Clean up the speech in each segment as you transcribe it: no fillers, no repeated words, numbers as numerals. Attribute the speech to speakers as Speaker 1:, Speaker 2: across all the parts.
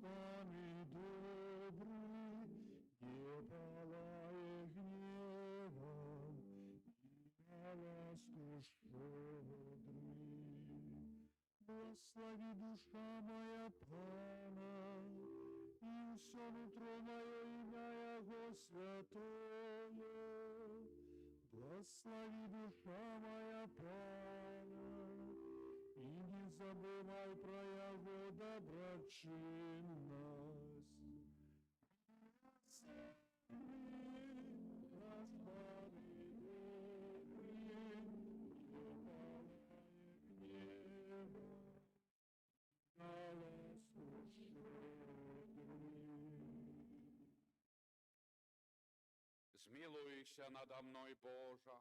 Speaker 1: паны добрый, не палая гневом, и на ласку щедрый. Благослови душа моя Пана, и все нутро мое имя Его святое. Благослови душа моя Пана, и не забывай про Его доброчинность.
Speaker 2: Змилуйся надо мной, Божа,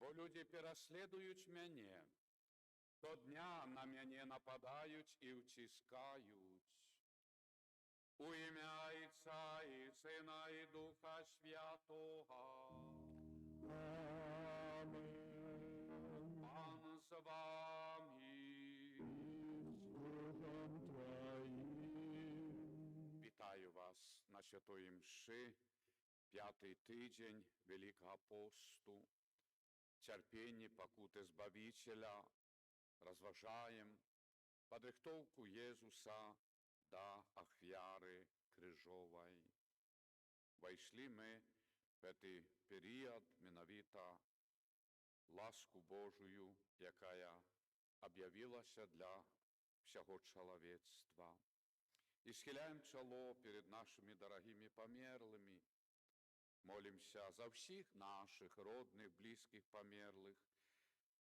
Speaker 2: бо люди переслідують мене. Щодня на мене нападають і втискають. У ім'я Отця і Сина і Духа Святого.
Speaker 1: Аминь.
Speaker 2: Пан з вами. Вітаю вас на Святої Мши, 5-й тиждень Великого посту, терпіння, покути Збавителя, розважаємо подрихтовку Єзуса до ахвяри крижової. Войшли ми в цей період, миновито ласку Божию, яка об'явилася для всього чоловічства. І схиляємо чоло перед нашими дорогими померлими, молимся за всіх наших родних, близьких померлих,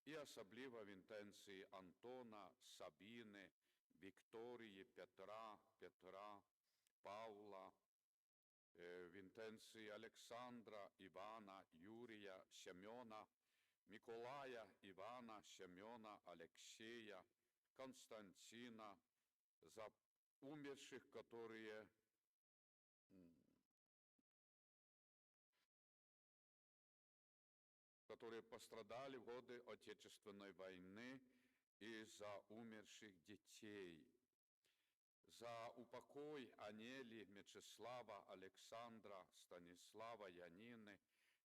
Speaker 2: і особливо в інтенції Антона, Сабіни, Вікторії, Петра, Павла, в інтенції Олександра, Івана, Юрія, Семена, Миколая, Івана, Семена, Алексея, Константина, за умерших, которые пострадали в годы Отечественной войны, и за умерших детей, за упокой Анели, Мечислава, Александра, Станислава, Янины,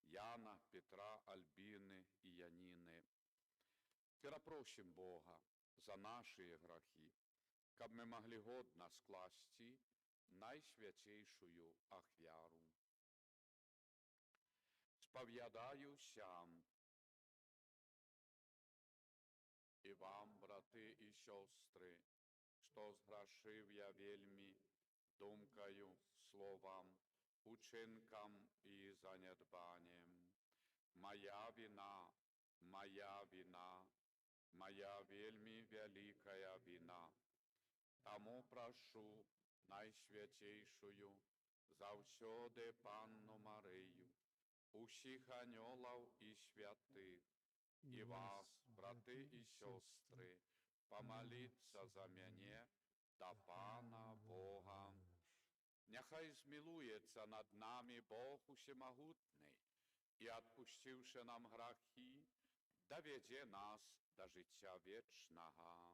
Speaker 2: Яна, Петра, Альбины и Янины. Перепросим Бога за наши грехи, каб мы могли годно скласти найсвятейшую ахвяру. Сповідаюся і вам, брати і сестри, що згрішив я вельми думкою, словом, учинком і занедбанням. Моя вина, моя вельми великая вина. Тому прошу найсвятейшую, завсёды Панну Марию, усіх аньолов і святих, і вас, брати і сестри, помоліться за мене та Пана Бога. Нехай змилується над нами Бог усемогутний, і, відпустивши нам грехи, доведе нас до життя вічного.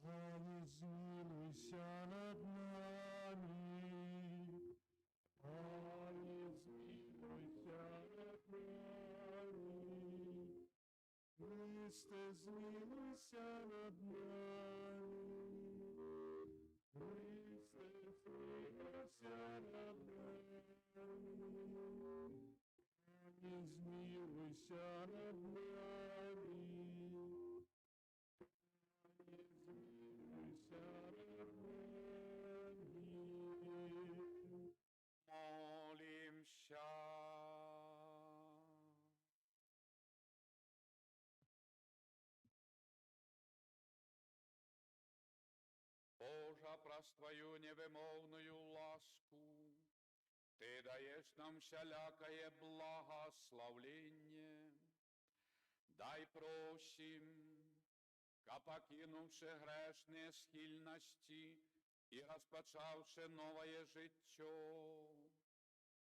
Speaker 1: Пане, змилуйся над нами. Пане, змилуйся над нами. Христе, змилуйся над нами. Христе, змилуйся над нами. Пане, змилуйся над нами.
Speaker 2: Молимся. Божа, прост Твою невимовную ласку, Ты даешь нам всялякое благословление. Дай просим, покинувши грешні схильності і розпочавши нове життя,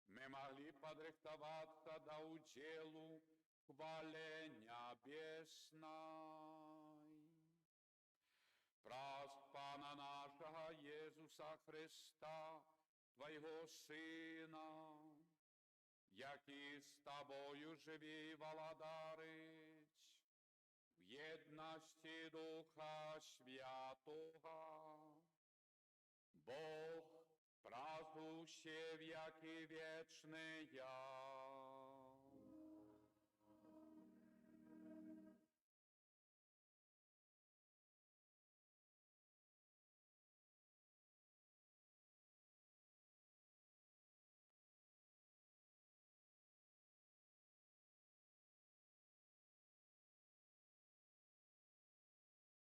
Speaker 2: ми могли подрихтуватися до уділу хвали небесной. Прост Пана Ісуса Христа, Твоего Сина, який з Тобою живі володарить, в єдності Духа Святого, Бог, празднующий веки вечные.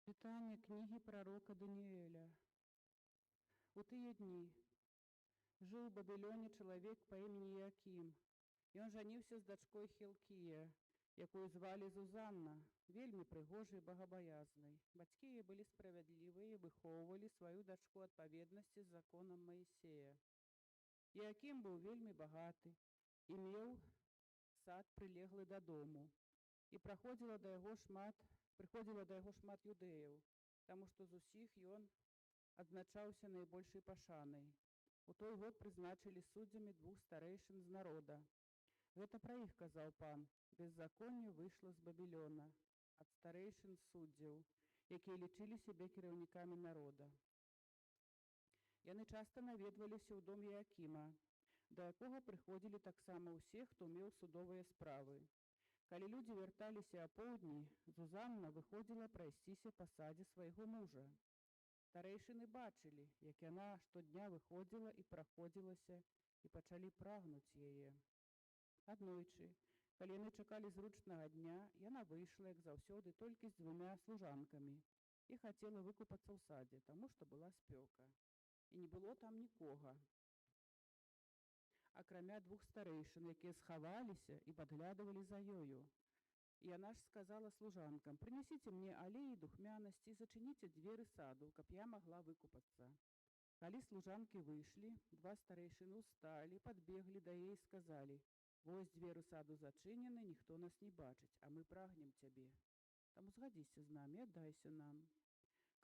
Speaker 3: Читання книги пророка Даниэля. У тыя дні жыў у Бабілоне чалавек па імені Якім. Ён жаніўся з дачкой Хілкія, якую звалі Зузанна, вельмі прыгожай і багабаязнай. Бацькі яе былі справядлівыя і выхоўвалі сваю дачку адпаведнасці з законам Маісея. Якім быў вельмі багаты і меў сад прылеглы да дому. І прыходзіла да яго шмат юдэяў, таму што з усіх ён адзначаўся найбольшай пашанай. У той год прызначылі суддзямі 2 старэйшын з народа. Гэта пра іх казаў пан. Беззаконне выйшла з Бабілона ад старэйшын суддзяў, якія лічылі сябе кіраўнікамі народа. Яны часта наведваліся ў дом Якіма, да якога прыходзілі таксама ўсе, хто меў судовыя справы. Калі людзі вярталіся апоўдні, Зузанна выходзіла прайсціся па садзе свайго мужа. Старэйшыны бачылі, як яна штодня выходзіла і праходзілася, і пачалі прагнуць яе. Аднойчы, калі яны чакалі зручнага дня, яна выйшла, як заўсёды, толькі з 2 служанкамі і хацела выкупацца ў садзе, таму што была спёка. І не было там нікога, акрамя 2 старэйшын, якія схаваліся і падглядывалі за ёю. І яна ж сказала служанкам: «Прынясіце мне алей і духмянасці і зачыніце дзверы саду, каб я магла выкупацца». Калі служанкі выйшлі, 2 старэйшыны ўсталі, падбеглі да яе і сказалі: «Вось дзверы саду зачынены, ніхто нас не бачыць, а мы прагнем цябе. Таму згадзіся з намі, аддайся нам.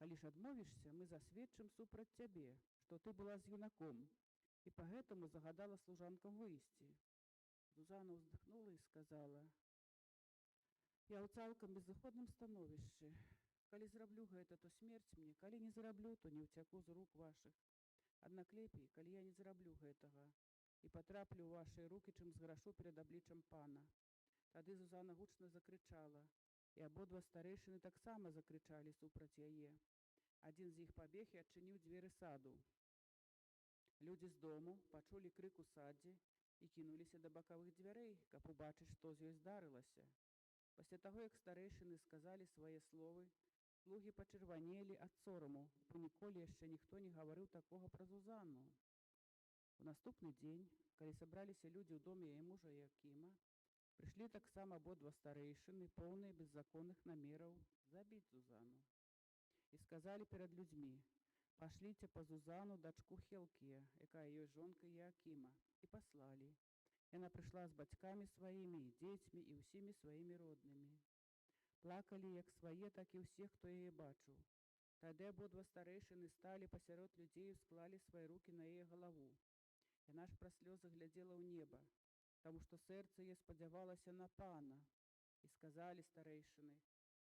Speaker 3: Калі ж адмовішся, мы засведчым супраць цябе, што ты была з юнаком». І па гэтаму загадала служанкам выйсці. Зузанна ўздыхнула і сказала: «Я ў цалкам безыходным становішчы. Калі зраблю гэта, то смерць мне, калі не зраблю, то не ўцяку з рук вашых. Аднак лепей, калі я не зраблю гэтага і патраплю ў вашыя рукі, чым зграшу перад абліччам пана». Тады Зузанна гучна закрычала, і абодва старэйшыны таксама закрычалі супраць яе. Адзін з іх пабег і адчыніў дзверы саду. Людзі з дому пачулі крык у садзе і кінуліся да бакавых дзвярэй, каб убачыць, што з ёй здарылася. Пасля таго, як старэйшыны сказалі свае словы, слугі пачырванелі ад сораму, бо ніколі яшчэ ніхто не гаварыў такога пра Зузанну. У наступны дзень, калі сабраліся людзі ў доме яе мужа Якіма, прыйшлі таксама абодва старэйшыны, поўныя беззаконных намераў забіць Зузанну. І сказалі перад людзьмі: «Пашліце па Зузану, дачку Хілкія, якая ёсць жонка Якіма», і паслалі. Яна прыйшла з бацькамі сваімі, і дзецьмі, і ўсімі сваімі роднымі. Плакалі як свае, так і ўсе, хто яе бачыў. Тады абодва старэйшыны сталі пасярод людзей і склалі свае рукі на яе галаву. Яна ж праз слёзы глядзела ў неба, таму што сэрца яе спадзявалася на пана. І сказалі старэйшыны: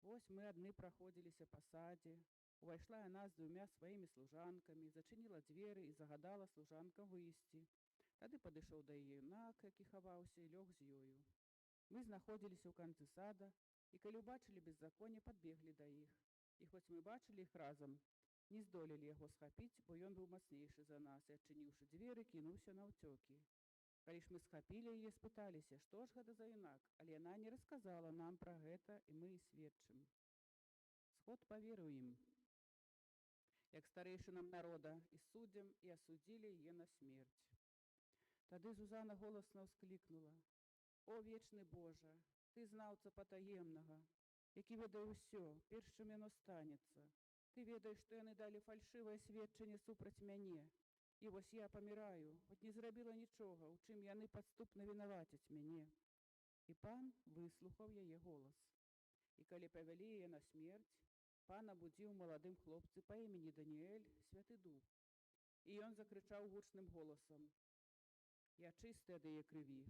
Speaker 3: «Вось мы адны праходзіліся па садзе». Увайшла яна з 2 сваімі служанкамі, зачыніла дзверы і загадала служанкам выйсці. Тады падышоў да яе юнак, які хаваўся, і лёг з ёю. Мы знаходзіліся ў канцы сада, і калі ўбачылі беззаконне, падбеглі да іх. І хоць мы бачылі іх разам, не здолелі яго схапіць, бо ён быў мацнейшы за нас, і, адчыніўшы дзверы, кінуўся наўцёкі. Калі ж мы схапілі яе, спыталіся, што ж гэта за юнак, але яна не расказала нам пра гэта, і мы і сведчым. Сход паверыў ім, як старэйшынам народа, і суддзям, і асудзілі яе на смерць. Тады Зузанна голасна ўсклікнула: «О, вечны Божа, ты знаўца патаемнага, які ведае ўсё, перш чым яно станецца. Ты ведаеш, што яны далі фальшывае сведчанне супраць мяне. І вось я паміраю, хоць не зрабіла нічога, у чым яны падступна вінавацяць мяне». І пан выслухаў яе голас. І калі павялі яе на смерць, пан абудзіў маладым хлопцы па імені Даніэль Святы Дух І ён закрычаў гучным голасам: «Я чысты ад яе крыві».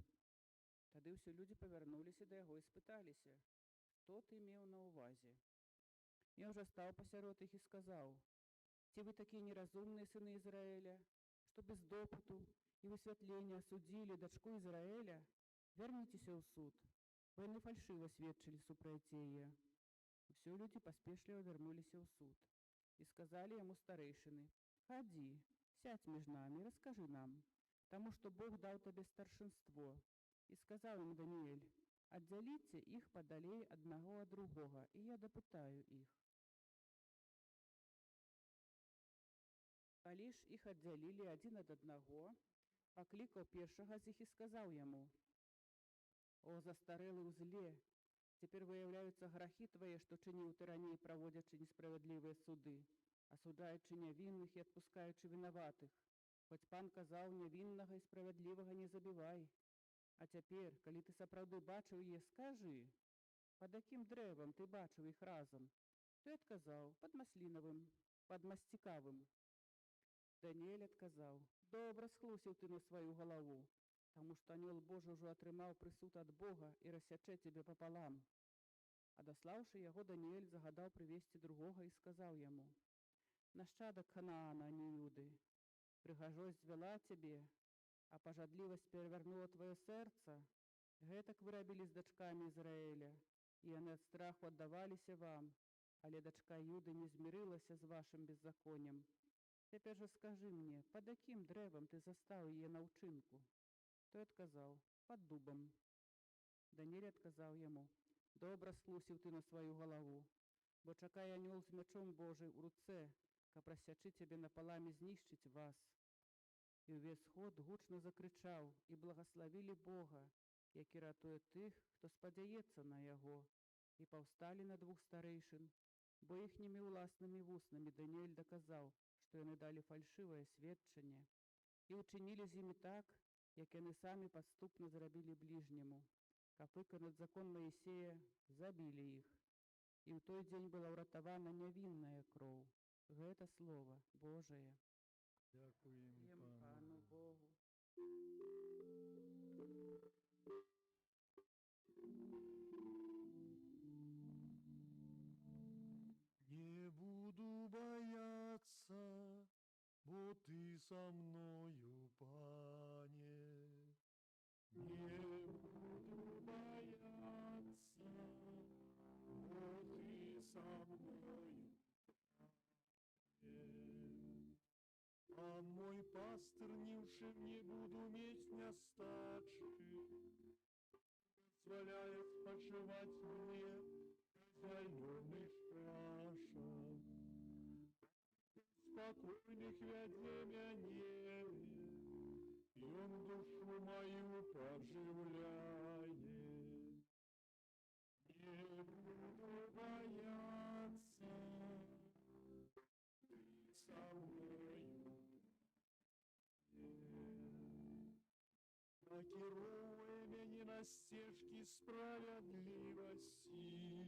Speaker 3: Тады ўсе людзі павярнуліся да яго і спыталіся, што ты меў на ўвазе. Ён жа стаў пасярод іх і сказаў: «Ці вы такія неразумныя сыны Ізраіля, што без допыту і высвятлення асудзілі дачку Ізраіля? Вярніцеся ў суд, бо яны фальшыва сведчылі супраць яе». Усе людзі паспешліва вярнуліся ў суд і сказалі яму старэйшыны: «Хадзі, сядь між намі, раскажы нам, таму што Бог даў табе старшынство». І сказаў ім Даніэль: «Аддзяліце іх падалей аднаго ад другога, і я дапытаю іх». Калі ж іх аддзялілі адзін ад аднаго, паклікаў першага з іх і сказаў яму: «О, застарэлы ўзле, цяпер выяўляюцца грахі твае, што чыніў ты раней, праводзячы несправядлівыя суды, асуджаючы нявінных і адпускаючы вінаватых. Хоць пан казаў: нявіннага і справядлівага не забівай. А цяпер, калі ты сапраўды бачыў яе, скажы, пад якім дрэвам ты бачыў іх разам?» Той адказаў: «Пад маслінавым, пад масцікавым». Даніэль адказаў: «Добра схлусіў ты на сваю галаву, таму што анёл Божы ўжо атрымаў прысуд ад Бога і рассячэ цябе папалам». Адаслаўшы яго, Даніэль загадаў прывесці другога і сказаў яму: «Нашчадак Ханаана, а не Юды, прыгажосць звяла цябе, а пажадлівасць перавярнула тваё сэрца. Гэтак вы рабілі з дачкамі Ізраіля, і яны ад страху аддаваліся вам, але дачка Юды не змірылася з вашым беззаконнем. Цяпер жа скажы мне, пад якім дрэвам ты застаў яе на ўчынку?» Той адказаў: «Пад дубам». Даніэль адказаў яму: «Добра схлусіў ты на сваю галаву, бо чакае анёл з мячом Божий у руцэ, каб рассячы цябе напалам і знішчыць вас». І ўвесь сход гучна закрычаў і благаславілі Бога, які ратуе тых, хто спадзяецца на яго, і паўсталі на двух старэйшын, бо іхнімі ўласнымі вуснамі Даніэль даказаў, што яны далі фальшывае сведчанне, і ўчынілі з імі так, як яны самі падступна зрабілі бліжняму, каб выканаць закон Маісея, забілі іх. І ў той дзень была ўратавана нявінная кроў. Гэта слова Божае.
Speaker 1: Дякуємо
Speaker 3: Пану Богу.
Speaker 1: Не буду бояться, бо ты со мною, Пане. Не буду бояться, бо ты со мною, Пане. А мой пастырнівши, не буду мець нястачы, позволяет спочивать мне зеленый шаша. Спокойных вядзе мяне, і он душу мою поживляет. Не буду бояться, ты со мною. Накірує мяне на стежкі справядлівасці,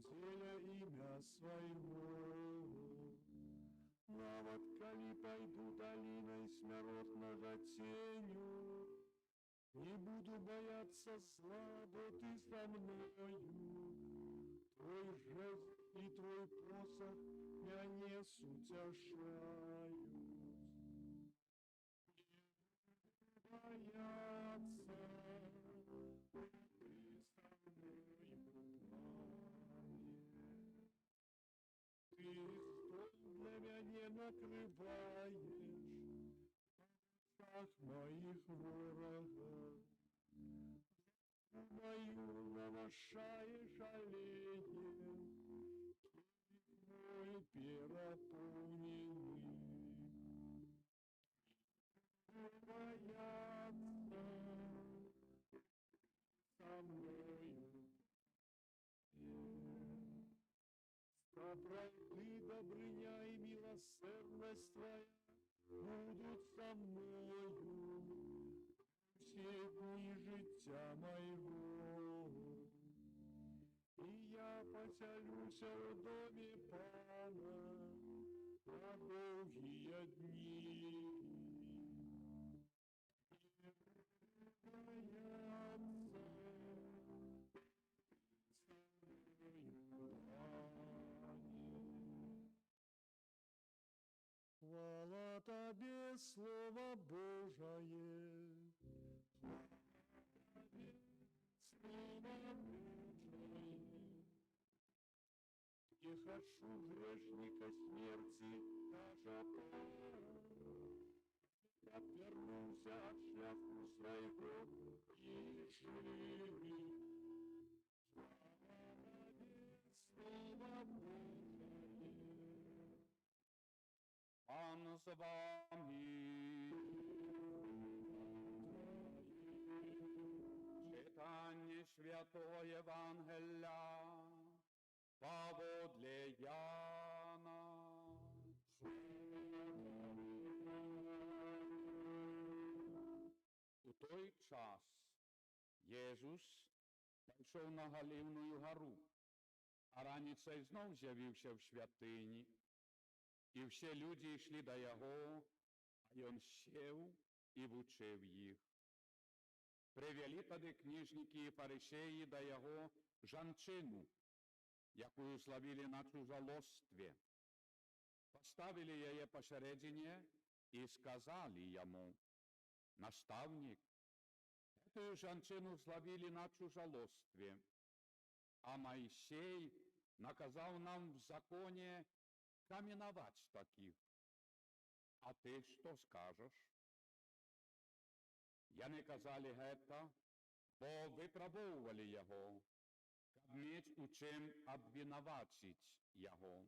Speaker 1: дзеля імя свайго. Нават калі пайду далінай смяротнага ценю, не буду бояться зла, бо ты со мною. Твой жест і твой посох мяне суцяшаюць. Бояться, ты со мною, Пане. Ты стол для мяне накрываешь, в моих ворогов. Мою навашаешь оленем, мой переполненный. Бояться со мною. Правды, добрыня и милосердность твоя будут со мною все дни життя моего. И я поселюся в доме Пана на долгие дни. Тебе Слово Божие. Слово Божие. Не хочу грешника смерти, даже отвернулся от шляху своего и живи. Слово Божие.
Speaker 2: Пан з вами. Читання Святого Євангелія поводле Яна. У той час Єсус пішов на Галівну гору, а раніцей знов з'явився в святині. І всі люди йшли до його, а він сів і вчив їх. Привели тоді книжники і фарисеї до його жінчину, яку зловили на чужолостві. Поставили її посередині і сказали йому: «Наставник, эту жінчину зловили на чужолостві, а Моїсей наказав нам в законі каменовать таких. А ти що скажеш?» Яни казали гетто, бо випробовували його, каб міць у чим обвинувачить його.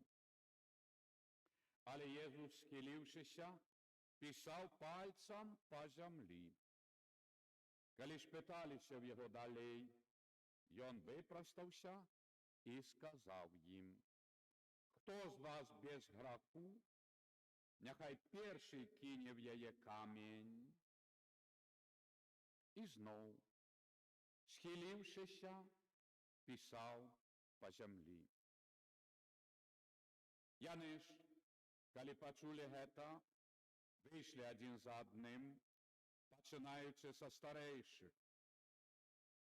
Speaker 2: Але Єсус, схилившися, писав пальцем по землі. Коли ж питалися в його далей, він випростався і сказав їм: «Хто з вас без граху, нехай перший кине в її камінь». І знов, схилившися, писав по землі. Яни ж, коли почули гетто, вийшли один за одним, починаючи со старейших.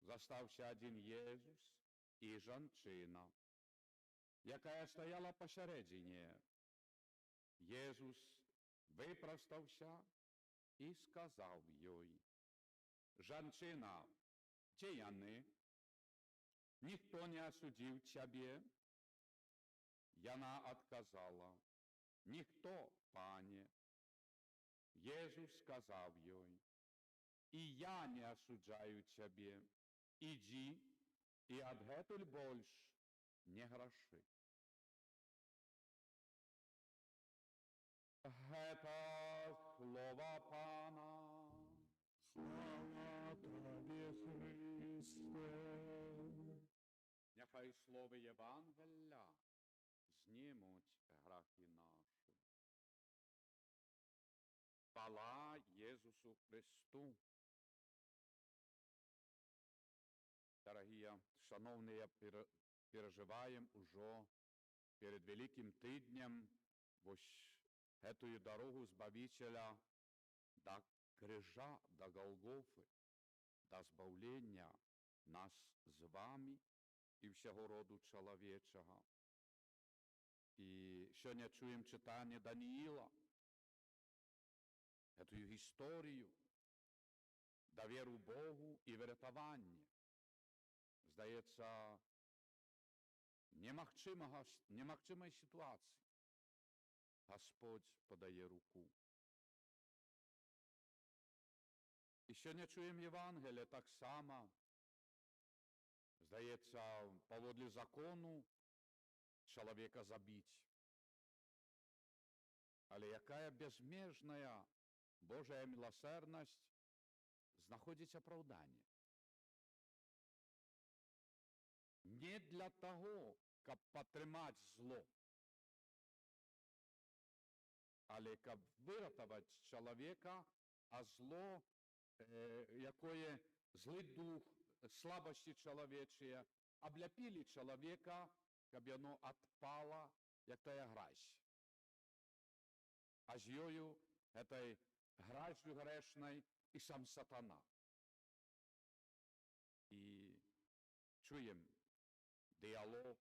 Speaker 2: Застався один Єсус і жінчина, яка стояла посередині. Єсус випростався і сказав їй: «Жінчина, де яни? Ніхто не осудив тебе?» Яна отказала: «Ніхто, пане». Єсус сказав їй: «І я не осуджаю тебе. Іди, і адгетуль больш не гроши». Гета слова Пана.
Speaker 1: Слава Тобі, Христе.
Speaker 2: Нехай слово Євангелія знімуть грахи наші. Хвала Єсусу Христу. Дорогие, шановні, переживаем уже перед Великим Тиднем ось эту дорогу Збавителя до крижа, до Голгофи, до збавлення нас з вами і всього роду чоловічого. І сьогодні чуємо читання Даниїла, эту історію довіру Богу і врятування. Здається, немагчимої ситуації. Господь подає руку. І сьогодні чуємо Євангеліє так само. Здається, поводле закону чоловіка забить. Але яка безмежна Божа милосердність знаходить оправдання. Не для того, каб потримати зло, але каб вирятувати чоловіка, а зло, якое злий дух, слабості чоловічі, обляпили чоловіка, каб воно відпало, як тая гразь. А з йою, этой гразью грешной, і сам сатана. І чуємо діалог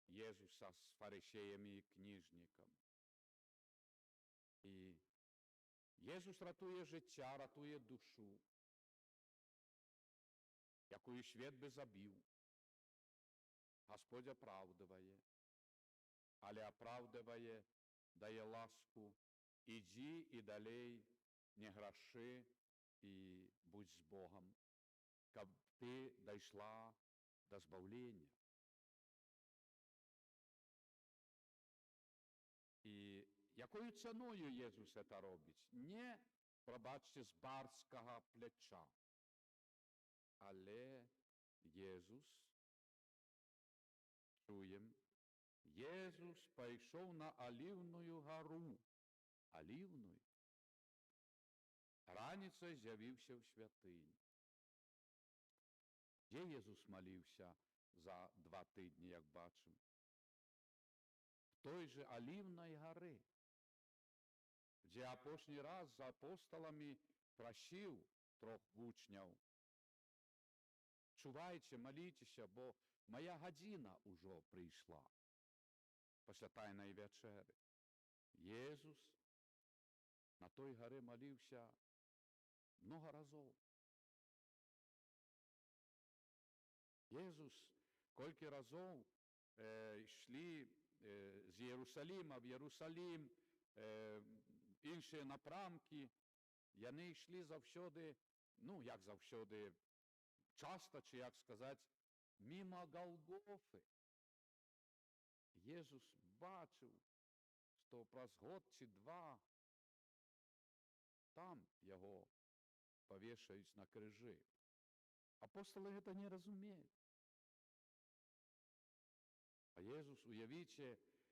Speaker 2: Єсуса з фарисеями і книжниками. І Єсус ратує життя, ратує душу, якою світ би забив. Господь оправдыває, але оправдыває, дає ласку. Іди і далей, не гроши, і будь з Богом, щоб ти дійшла до збавлення. І якою ціною Єсус це робить? Не, пробачте, з барського плеча. Але Єсус, чуємо, Єсус пішов на Олівну гору. Олівну. Раніцею з'явився в святині. Де Єсус молився за 2 тижні, як бачимо? В той же Олівній горі, де апошній раз з апостолами просив 3 учнів. Чувайте, молітеся, бо моя година уже прийшла. Після Тайної вечері. Єсус на той горі молився много разів. Єсус кілька разів йшли з Єрусалима в Єрусалим, інші напрямки, вони йшли завжди, ну як завжди, часто, чи як сказати, мимо Голгофи. Єсус бачив, що праз год чи 2 там його повішають на крижі. Апостоли це не розуміють. А Єсус, уявіть,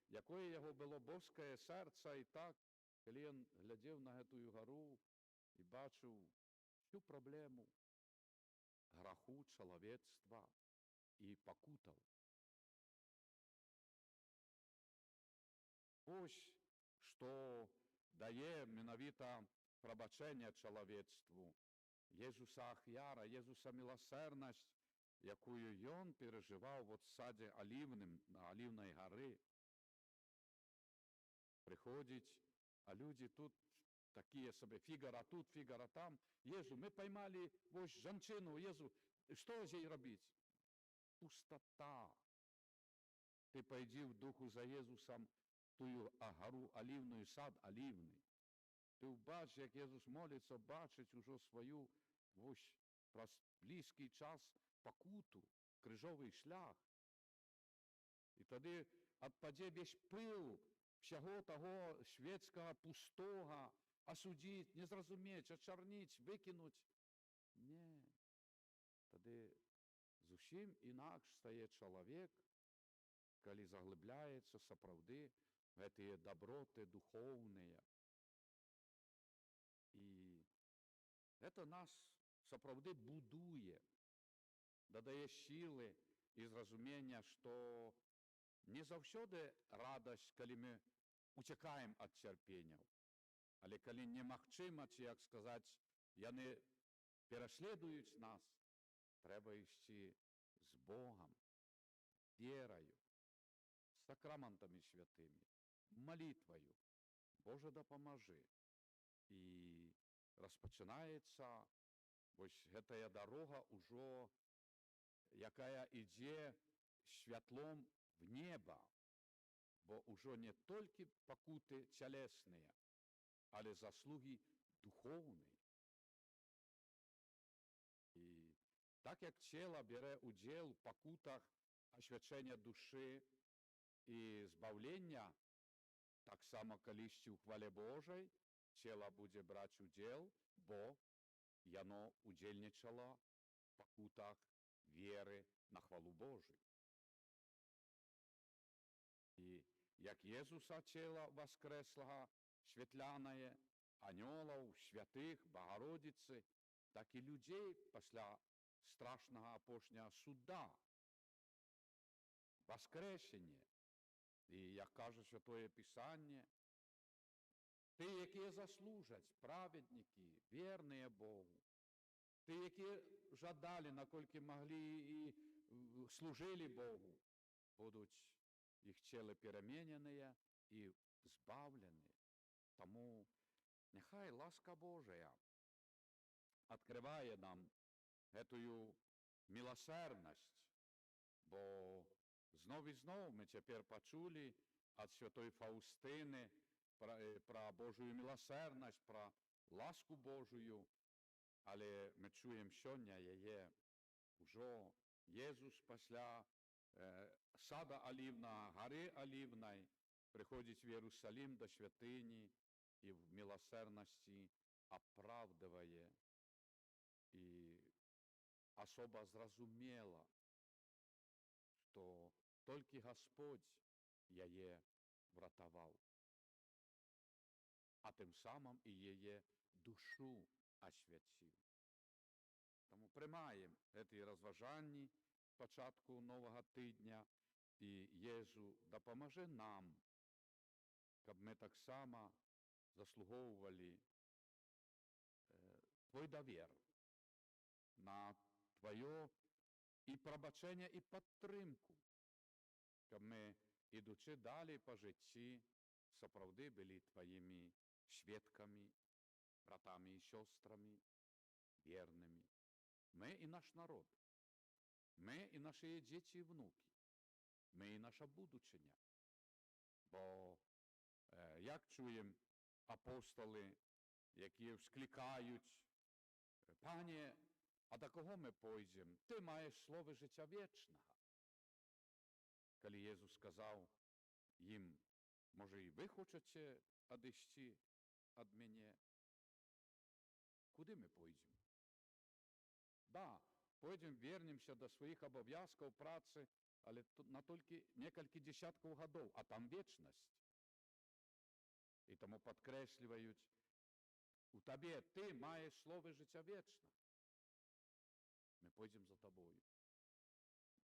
Speaker 2: яке його було божське серце, і так, коли він глядів на цю гору і бачив всю проблему граху чоловічства і покутав. Ось, що дає менавіта пробачення чоловічству. Єсуса Ахяра, Єсуса милосердність, яку він переживав в саді Олівним, на Олівній горі. Приходять, а люди тут такі собі, фігара тут, фігара там. Єсу, ми поймали ось жінчину, Єсу, що з їй робити? Пустота. Ти пойди в духу за Єсусом, тую гору Олівну, сад Олівний. Ти бачиш, як Єсус молиться, бачить уже свою ось близький час покуту, крижовий шлях. І тоді відпаде весь пил всього того світського пустого, осудить, не зрозуміть, очернить, викинуть. Ні. Тоді зовсім інакше стає чоловік, коли заглибляється справді в ці доброти духовні. І це нас справді будує, додає сили і зрозуміння, що не завжди радість, коли ми утікаємо від терпіння, але коли немагчимо, чи, як сказати, вони переслідують нас, треба йти з Богом, вірою, сакраментами святими, молитвою. Боже, допоможи. І розпочинається ось ця дорога уже, яка йде світлом в небо, бо уже не тільки покути тілесні, але заслуги духовні. І так як тіло бере уділ в покутах освячення душі і збавлення, так само колись у хвалі Божій тіло буде брати уділ, бо воно удільничало в покутах віри на хвалу Божию. І як Єсуса тіло воскреслого, світляне, ангелів, святих, Богородиці, так і людей після страшного опошнього суда, воскресення. І, як каже Святое Писання, ті, які заслужать, праведники, вірні Богу, ті, які жадали, накільки могли і служили Богу, будуть їх тіло перемінені і збавлені. Тому Нехай ласка Божия відкриває нам эту милосердність, бо знов і знов ми тепер почули від святої Фаустини про Божую милосердність, про ласку Божую, але ми чуємо сьогодні її уже Єсус після сада Олівного, гори Олівної, приходить в Єрусалим до святині і в милосердності оправдыває и особо зразумела, что только Господь ее вратовал, а тим самим і її душу освятив. Тому приймаємо ці розважання початку Нового тижня і Єзу допоможе нам, щоб ми так само заслуговували Твой довір на Твоє і пробачення, і підтримку, щоб ми, ідучи далі по житті, справді були Твоїми свідками, братами і сестрами, вірними. Ми і наш народ, ми і наші діти і внуки, ми і наша будучиня. Бо, як чуємо апостоли, які вскликають: Пане, а до кого ми пойдемо? Ти маєш слово життя вічного. Коли Єсус сказав їм: може, і ви хочете одійти від мене? Куди ми пойдемо? Да, пойдемо, вернемося до своїх обов'язків, праці, але на тільки кілька десятків років, а там вічність. І тому підкреслюють: у тебе, ти маєш слово життя вічне. Ми пойдемо за тобою.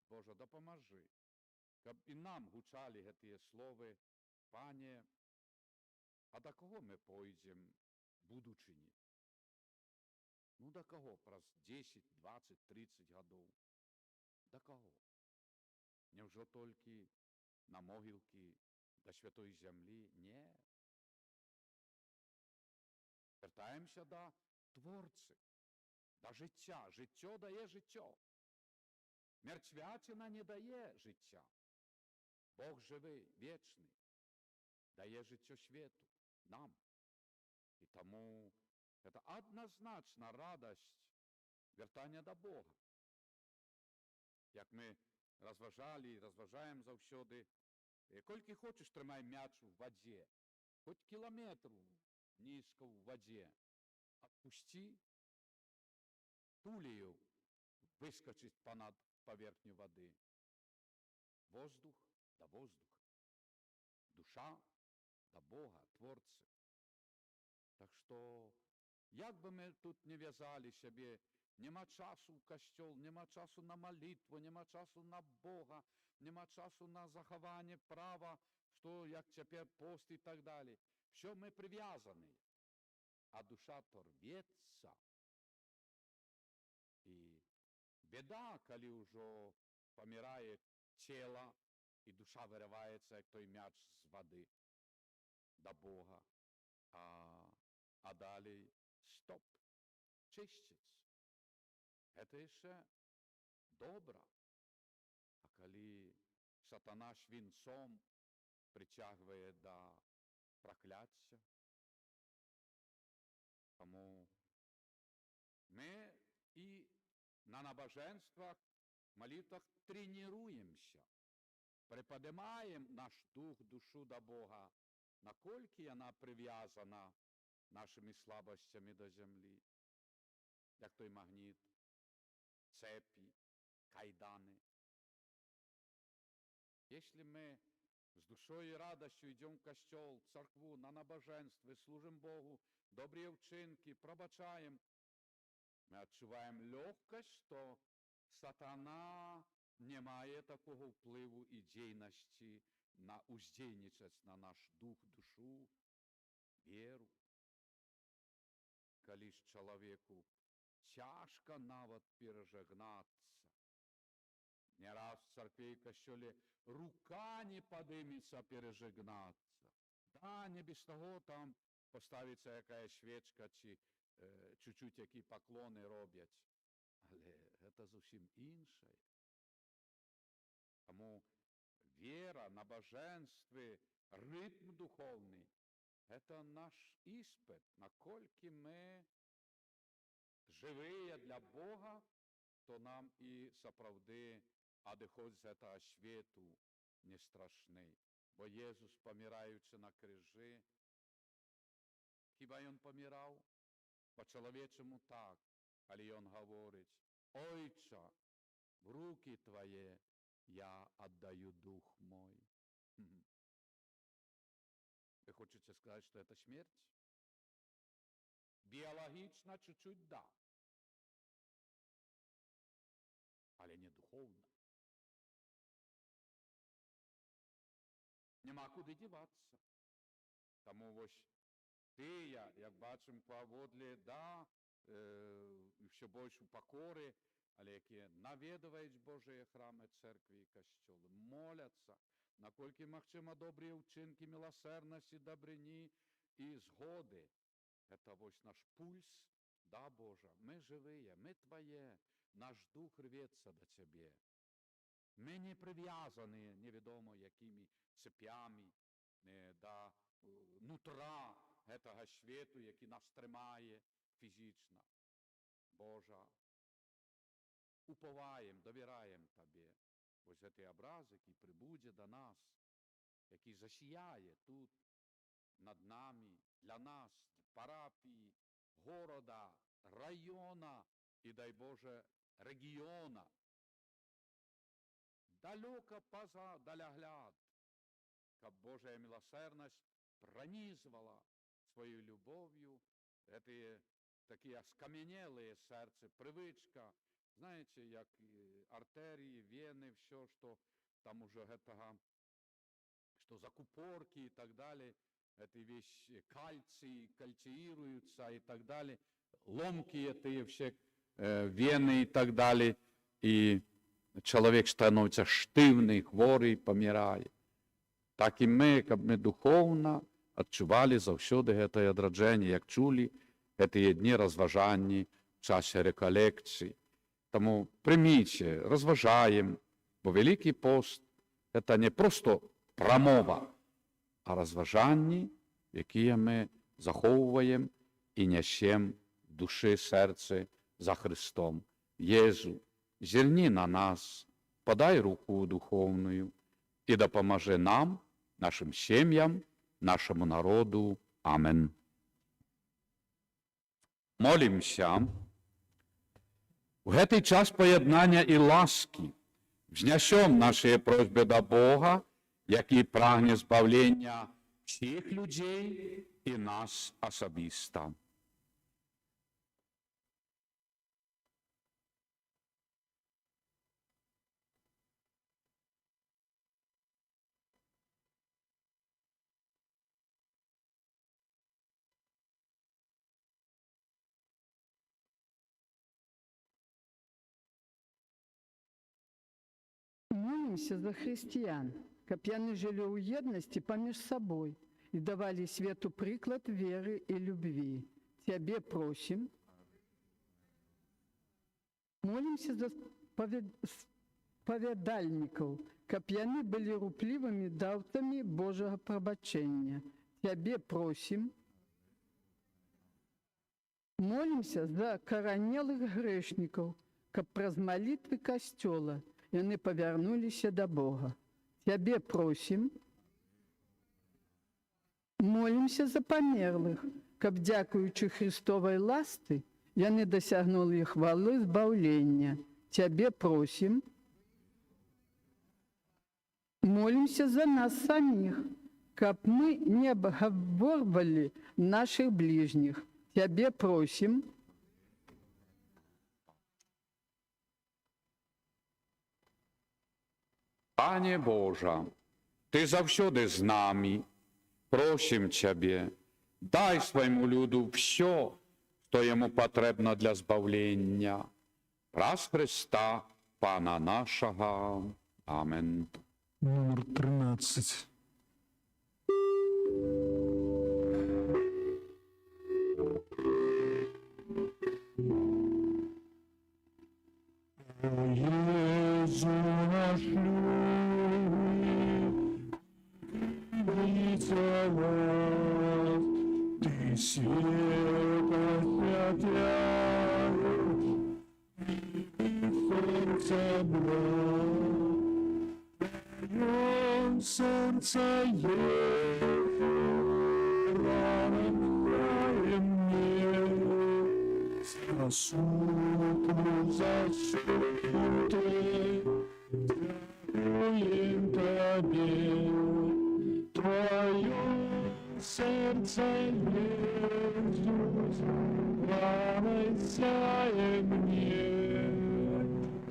Speaker 2: Боже, допоможи, щоб і нам гучали ці слова: Пане, а до кого ми пойдемо, будучині? Ну, до кого? Про 10, 20, 30 років. До кого? Невже тільки на могилки до святої землі? Ні. Вертаємося до Творця, до життя. Життя дає життя. Мертвятина не дає життя. Бог живий, вічний, дає життя світу, нам. І тому це однозначна радость вертання до Бога. Як ми розважали і розважаємо завсюди: скільки хочеш, тримай м'яч у воді, хоч кілометр низько в воді, отпусти, тулею вискочить понад поверхню води. Воздух до воздуха, душа до Бога, Творця. Так що, як би ми тут не в'язали собі, нема часу в костьол, нема часу на молитву, нема часу на Бога, нема часу на заховання права, що як тепер пост і так далі. Все ми прив'язані, а душа торветься. І біда, коли вже помирає тіло, і душа виривається, як той м'яч з води, до Бога. А далі стоп, чиститься. Це ще добре. А коли сатана свинцом притягує до прокляття, тому ми і на набоженствах, молитвах тренуємося, приподнимаємо наш дух, душу до Бога, наскільки вона прив'язана нашими слабостями до землі, як той магніт, цепі, кайдани. Якщо ми з душою і радостю йдемо в костьол, в церкву, на набоженство, служимо Богу, добрі вчинки, пробачаємо, ми відчуваємо легкость, що сатана не має такого впливу і дійності на уздійничать на наш дух, душу, віру. Коли ж чоловіку тяжко навіть пережигнатися, не раз в церкві і костьолі рука не подиметься пережигнатися. Да, не без того там поставиться якась свічка, чи чуть-чуть які поклони роблять. Але це зовсім інше. Тому віра, набоженство, ритм духовний – це наш іспит, наскільки ми живі для Бога, то нам і справді одиход з цього світу не страшний. Бо Єсус, помираючи на крижі, хіба Він помирав? По-чоловічому так, але Він говорить: «Ойче, в руки Твої я віддаю дух мой». Ви хочете сказати, що це смерть? Біологічно чуть-чуть да, але не духовно. Нема куди діватися. Тому ось ти, як бачимо, поводле, да, все більше покори, але які навідують Божі храми, церкви і костьоли, моляться, накольки махчимо добрі вчинки, милосердності, добрині і згоди. Это ось наш пульс, да, Боже, ми живі, ми Твоє, наш дух рветься до Тебе. Ми не прив'язані невідомо якими цепями до нутра этого світу, який нас тримає фізично. Боже, уповаємо, довіряємо Тобі. Ось цей образ, який прибуде до нас, який засіяє тут, над нами, для нас, парафії, города, района і, дай Боже, регіона. Далеко далягляд, как Божья милосердность пронизывала своей любовью эти такие оскаменелые сердце, привычка, знаете, як артерии, вены, все, что там уже этого, что закупорки и так далее, эти вещи, кальций, кальциируются и так далее, ломкие эти все вены и так далее, и чоловік становиться штивний, хворий, помирає. Так і ми, щоб ми духовно відчували завжди це одродження, як чули ці дні розважання в часі реколекції. Тому прийміть, розважаємо, бо Великий пост – це не просто промова, а розважання, які ми заховуємо і несемо в душі, серце за Христом. Єзу, зірні на нас, подай руку духовную і допоможи нам, нашим сім'ям, нашому народу. Амен. Молимся. В этот час поєднання і ласки взнесем наші просьби до Бога, який прагне збавлення всіх людей і нас особисто.
Speaker 4: Молимся за христиан, каб яны жылі ў еднасці паміж сабой і давалі свету прыклад веры і любві. Цябе просім. Молимся за спавядальнікаў, каб яны былі руплівымі даўцамі Божага прабачэння. Цябе просім. Молимся за каранелых грэшнікаў, каб праз малітвы касцёла яны павярнуліся да Бога. Цябе просім. Молимся за памерлых, каб, дзякуючы Христовай ласцы, яны дасягнулі хвалы збаўлення. Цябе просім. Молимся за нас саміх, каб мы не абгаворвалі наших ближніх. Цябе просім.
Speaker 2: Пане Божа, Ти завсюди з нами, просим Тебе, дай своєму люду все, що йому потрібно для збавлення. Праз Христа, Пана нашого. Амен.
Speaker 1: Номер 13. света святая, солнце благ, даем солнце Ему, раном краем мир, сосуду засунуты, дякуем Тебе, Твое сердце Иисус, радуйся мне,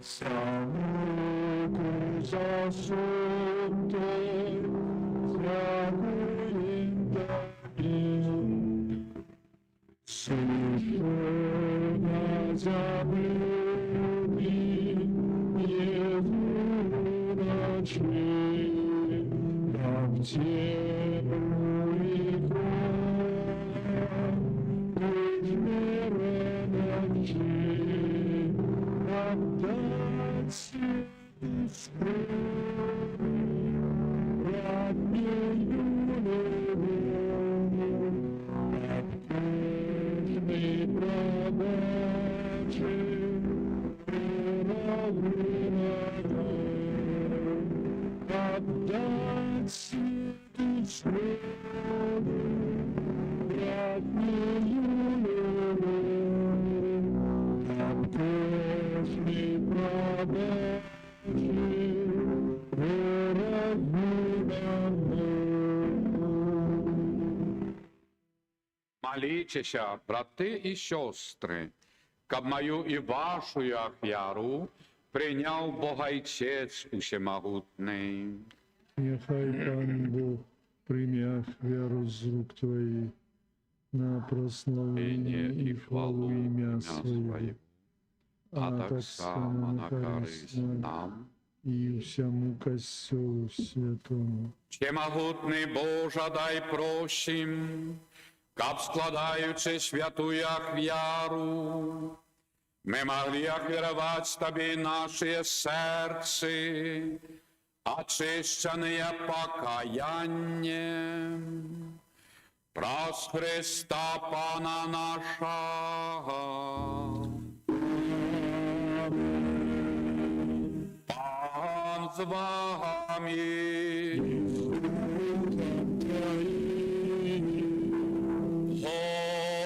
Speaker 1: самую засунуты, дякуем Тебе. Совершенно забыли ночи, нам тему и кровь, быть ночи, отдать себе скорбь, роднею любовь. Отпущенный продажи, отдать свету славу, роднею любовь. Отпущенный продажи,
Speaker 2: Молітеся, брати і сестри, каб мою і вашу ахвяру прийняв Богайчець Усемогутний.
Speaker 1: Нехай Пан Бог прийме ахвяру з рук Твоїх на прославлення і хвалу ім'я Своє,
Speaker 2: а так само на користь нам.
Speaker 1: і всьому Костю Святому.
Speaker 2: Всемогутний Боже, дай просим, каб складаючи святую ахвяру, мы могли ахвяровать Тебе наши сердцы, очищенные покаянием, прос Христа Пана нашего. Пан з вами.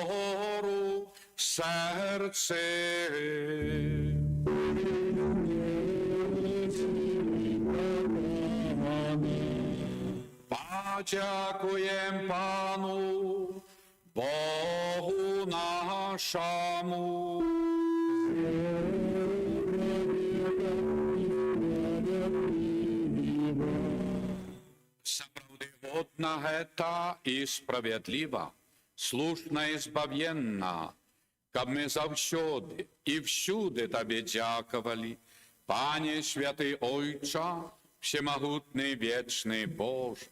Speaker 2: Гору в серці. Подякуєм Пану, Богу нашому. Правдиводна гета і справедлива, слушна і збав'єнна, каб ми завсюди і всюди Тобі дякували, Пане святий Ойча, всемогутний вічний Боже.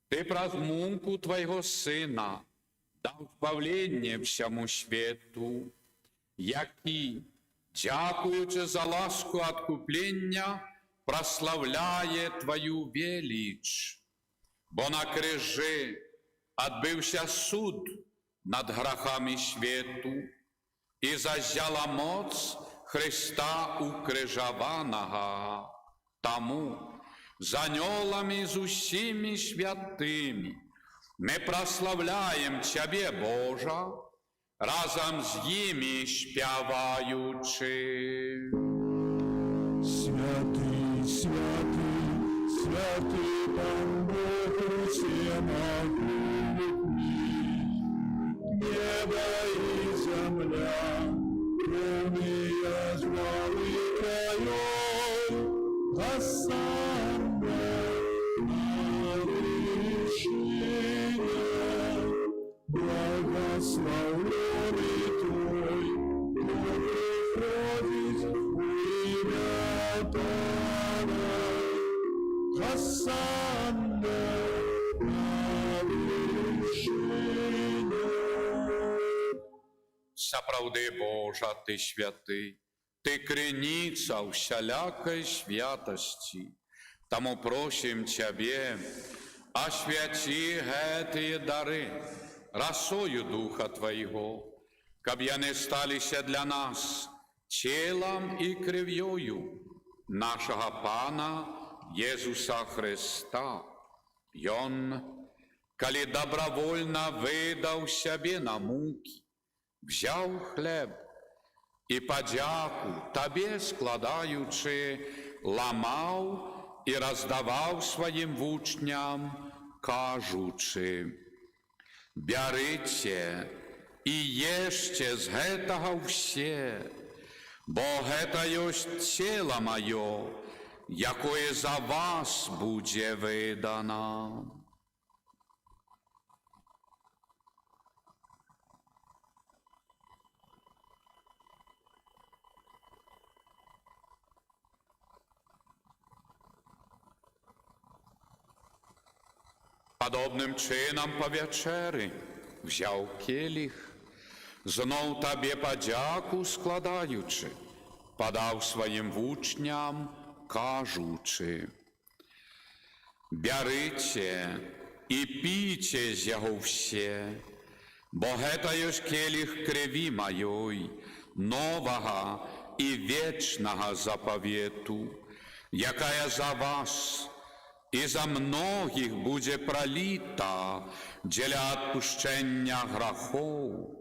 Speaker 2: Ти праз муку Твоего Сина дав збавлення всьому світу, який, дякуючи за ласку откуплення, прославляє Твою велич. Бо на крижі відбився суд над грахами світу, і зазяла моц Христа укрижованого. Тому з аньолами з усіми святими ми прославляємо Тебе, Божа, разом з ними співаючи.
Speaker 1: Святый, святый, святый Пан Бог всемогутний, небо и земля, полные звали Твоей, Хосанна на вершине, благословленный Твой, приходит в имя Пана, Хосанна на вершине.
Speaker 2: Сапраўды, Божа, Ты святый, Ты криниця всялякой святости. Тому просим Тебе, освяти гэтые дары, росою Духа Твоего, каб яны сталіся для нас целом и кров'ю нашего Пана Иисуса Христа. Ён, коли добровольно выдал себе на муки, взял хлеб и подяку Тебе складаючи, ламал и раздавал своим вучням, кажучи: «Бярыце и ешьте з гэтага все, бо гэта ёсць тело мое, якое за вас будзе выдано». Подобным чином по вечері взяв келих, знов Тебе подяку складаючи, подав своїм вучням, кажучи: «Бярыце і пійце з яго все, бо гэта ёсць келих крови моей, нового и вечного заповету, якая за вас и за многих будзе пролита дзеля адпушчэння грахоў.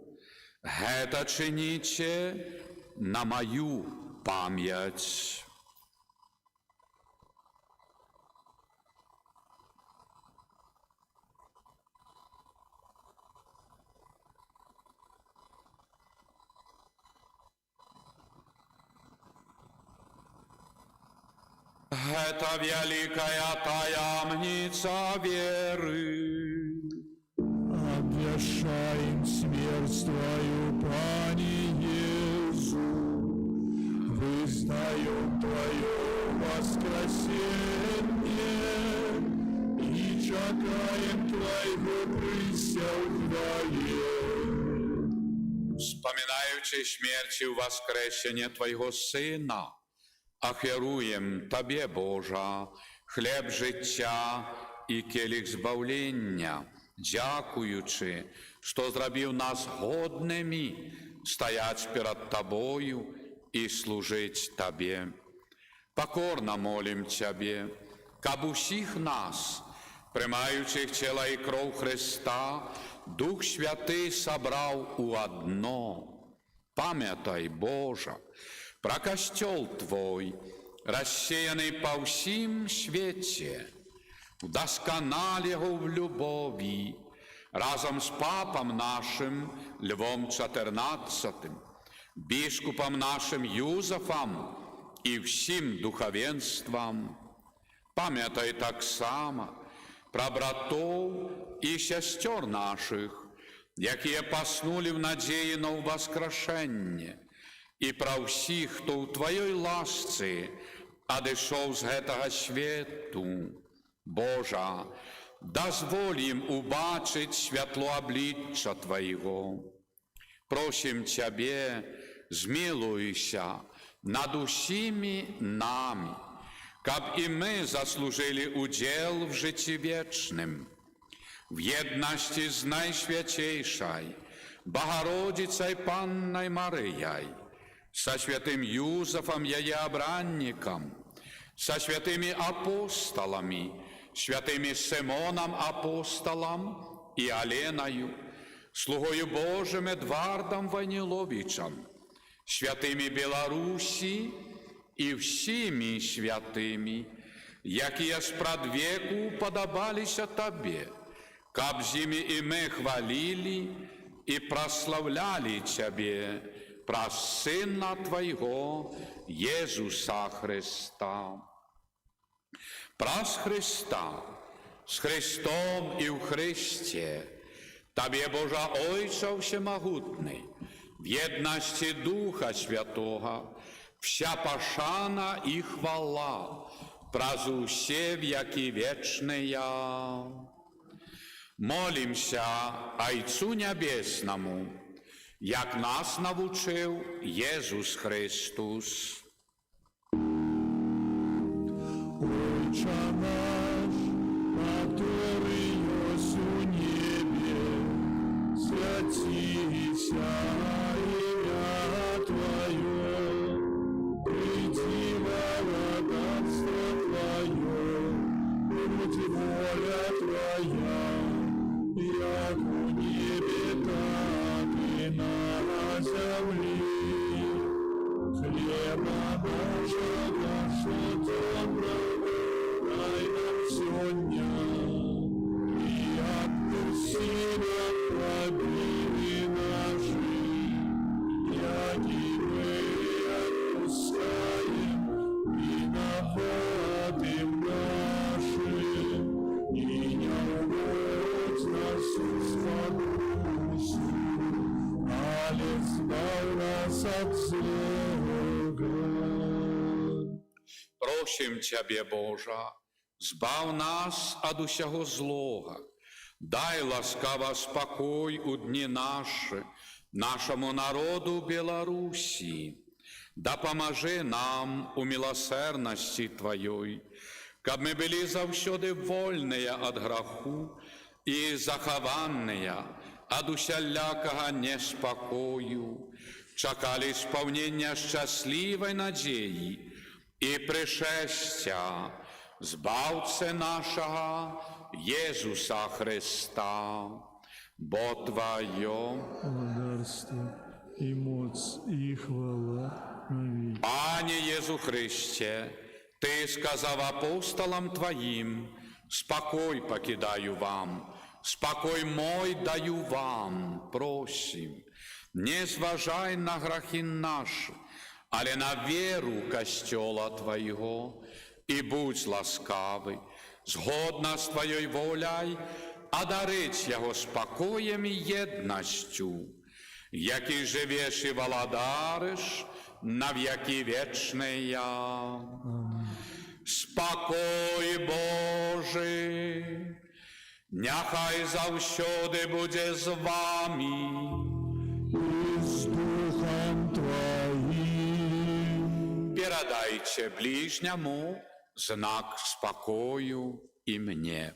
Speaker 2: Гэта чыніце на мою памяць». Это великая таямница веры.
Speaker 1: Обвящаем смерть Твою, Пане Иису, вызнаем Твое воскресение и чекаем Твоего прися в хвале.
Speaker 2: Вспоминаючи смерти и воскресение Твоего Сына, ахируем Тебе, Божа, хлеб життя і келих збавлення, дякуючи, що зробив нас годними стоять перед Тобою і служить Тебе. Покорно молим Тебе, каб усіх нас, приймаючих тіло і кров Христа, Дух Святий собрав у одно. Пам'ятай, Боже, про костел Твой, рассеянный по всім свете, вдосконал его в любови, разом с папом нашим Львом XIV, бишкупом нашим Юзефом и всім духовенством. Пам'ятай так само про братов и сестер наших, якія поснули в надеї на воскрешення, і про всіх, хто у Твоїй ласці одійшов з гэтага свету. Божа, дозволь їм убачить світло обличчя Твоего. Просим Тебе, змилуйся над усіми нами, каб і ми заслужили удел в житті вічним, в єдності з Найсвятейшей Богородицей Панной Марией, со святым Юзефом Яеобранником, со святыми апостолами, святыми Симоном Апостолом и Оленою, слугою Божим Эдвардом Ваниловичем, святыми Беларуси и всеми святыми, якія спрадвеку подобалися Тебе, каб з ними и мы хвалили и прославляли Тебе, про Сына Твоего, Иисуса Христа. Праз Христа, с Христом и в Христе, Тебе, Божа Ойца Всемогутний, в єдності Духа Святого, вся пошана и хвала, праз усе веки вечные. Молимся Отцу Небесному, як нас навчив Єсус Христос.
Speaker 1: Отче наш, который есть в небе, святися ім'я Твоє, прийди владарство Твоє, будь воля Твоя, як у небі, так і на землі. Хлеба нашого, що доброго, дай нам сьогодні, і отпусти нам пробили наши, як і ми отпускаем виноватым нашим, і не вводь нас у спокусу, але збав нас от злого.
Speaker 2: Просим Тебе, Божа, збав нас ад усяго злога, дай ласкаво спокой у дні наші, нашому народу Беларусі, дапоможи нам у милосердності Твоей, каб ми були завсёды вольныя ад граху і захаваныя ад усялякага неспакою, чакалі спаўнення шчаслівай надзеі і пришестя Збавце нашого Єсуса Христа, бо Твое
Speaker 1: Владарство и моц и хвала навеки.
Speaker 2: Пане Єсу Христе, Ти сказав апостолам Твоїм: спокой покидаю вам, спокой мой даю вам, просим, не зважай на грахи наши, але на веру Костела Твоего, и будь ласкавый, згодно с Твоей волей, одарить Его спокоем и едностью, який живеш и владариш на веки вечные. Спокой Божий, нехай завсёды буде з вами.
Speaker 1: И с Духом Твоим.
Speaker 2: Передайте ближнему знак спокою и мне.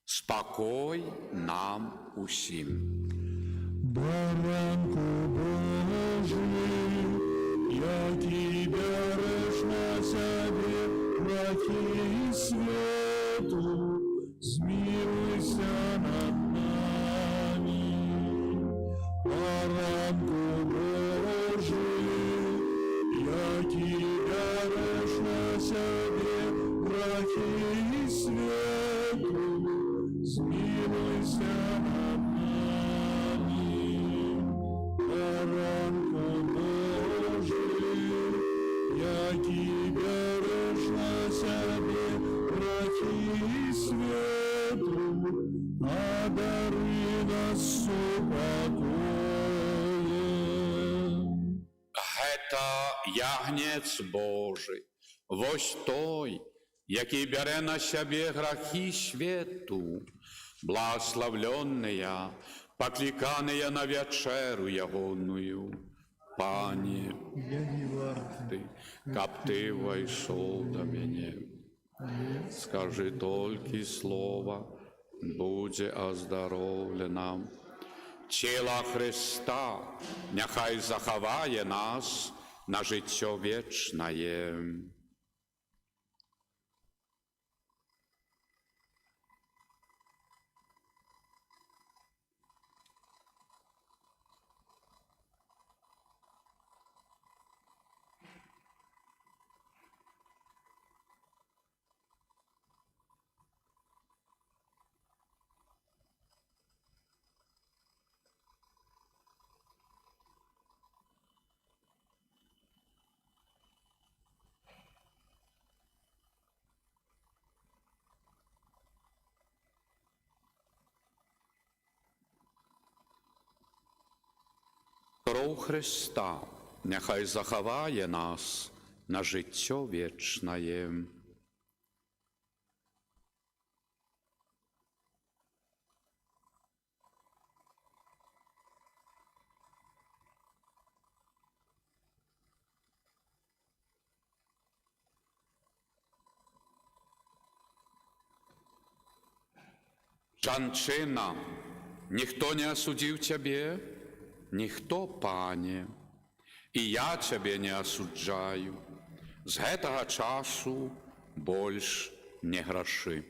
Speaker 2: Спокой нам усім.
Speaker 1: Баранку Божий, який береш на себе грехи і свету, змилуйся над нами. Баранку Божий, який береш на себе грехи і свету, змилуйся над нами. Баранку Божий, який береш на себе грехи і свету, одари нас спокоєм.
Speaker 2: Гета ягнець Божий, вось той, який бере на себе грахи світу, благословленные, покликанные на вечеру ягоную. Пане,
Speaker 1: Я не варт,
Speaker 2: каб Ты войшов до мене, скажи тільки слово, буде оздоровлено. Тіло Христа нехай заховає нас на життя вічне. Кров Христа нехай заховає нас на життя вічне. Жанчина, ніхто не асудзіў цябе, ніхто, пане, і я цябе не асуджаю. З гэтага часу больш не грашы.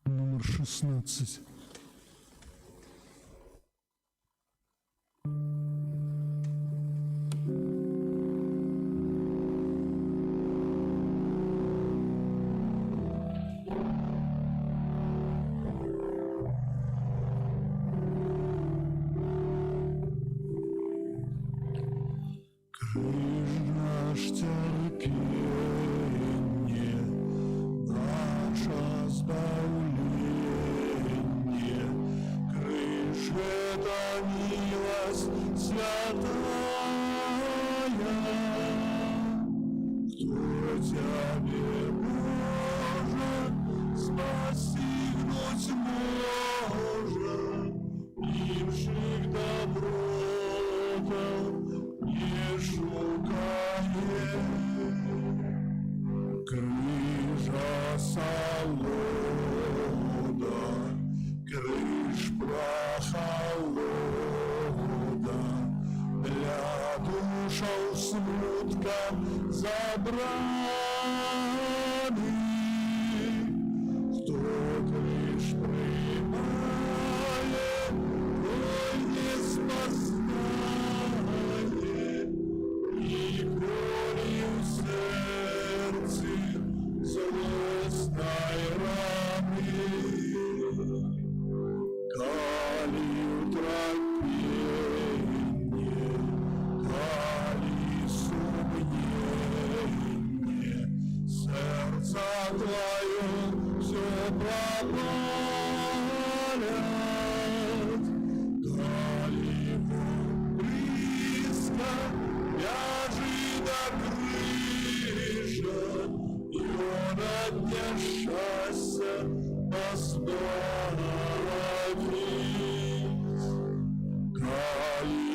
Speaker 1: Номер 16. Крыж наш терпение, наше избавление, крыж это милость святая, кто тебе может спастигнуть может, имших добротов не шукает. Крыжа солода, крыж прохолода, для душаў смуткам забраны. Кто крыж приймає, той не спознає, ніколи в серці злостной раны. Кали утрапение, кали сумнение, сердце твое все пропалят. Кали близко, вяжи до крыжа, и он от несчастья остановить. Кали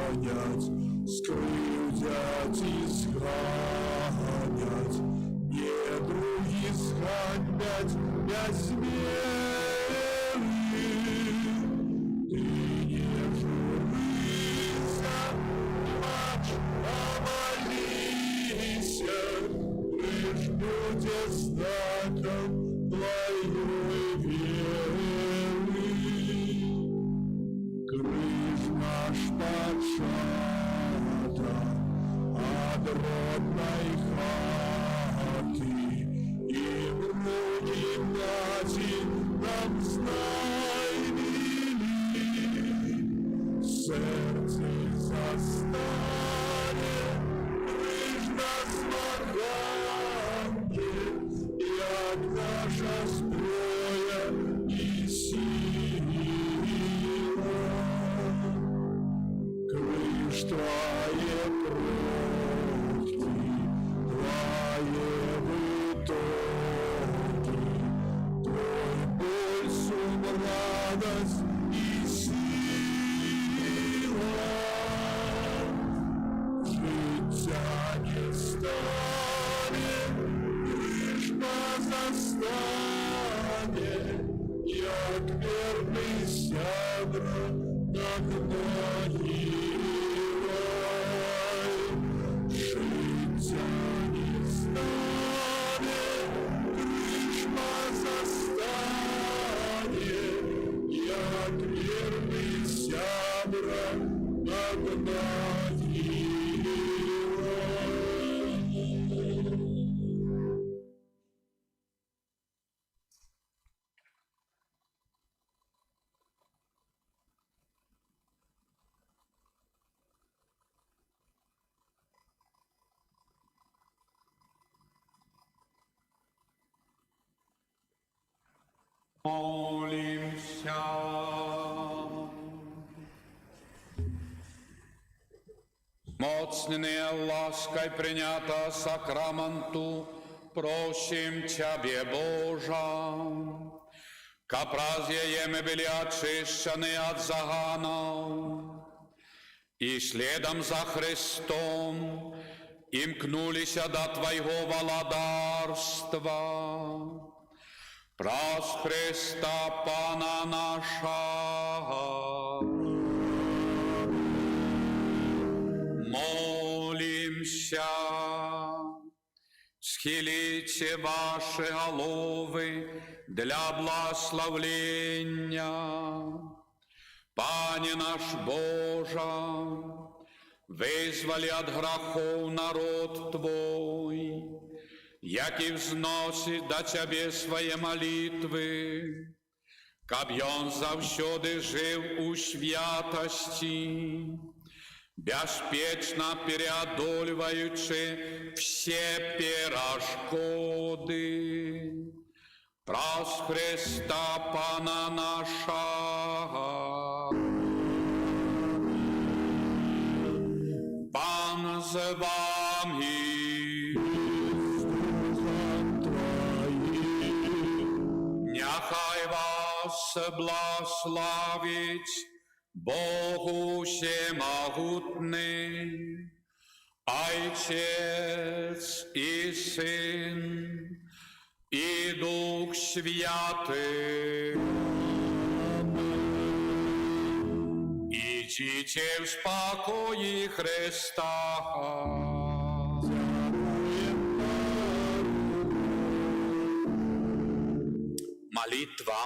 Speaker 1: поранять, скрывдять и сганять, недруги сганять без меры. Ты не журися, плачь, а молися, лишь будет знаком твоей веры. Крыж наш подшата от родной хаты, и в руки нати нам знайдили. Сердце застанет, крыж нас маханки, як наша зброя і сила. Крыж твоя
Speaker 5: не станет, крышка застанет, як верный сябр над могилой. Життя не станет, крышка застанет, як верный сябр над могилой.
Speaker 2: Молимся. Мocnie лаской принято сакраменту, просим Тебе, Божа. Капразием были очищены от заганов, и следом за Христом имкнулись до Твоего владарства. Праз Христа Пана нашего. Молимся. Схилите ваши головы для благословления. Пане наш Божа, вызвали от грехов народ Твой, які взносить до Тебе своє молитви, каб ён завсёды жив у святости, беспечно переодолеваючи все перешкоды. Праз Христа Пана нашего. Пан з вами. Нехай вас благословить Богу всемогутный, Отец и Сын и Дух Святый. Идите в спокое Христа. Молитва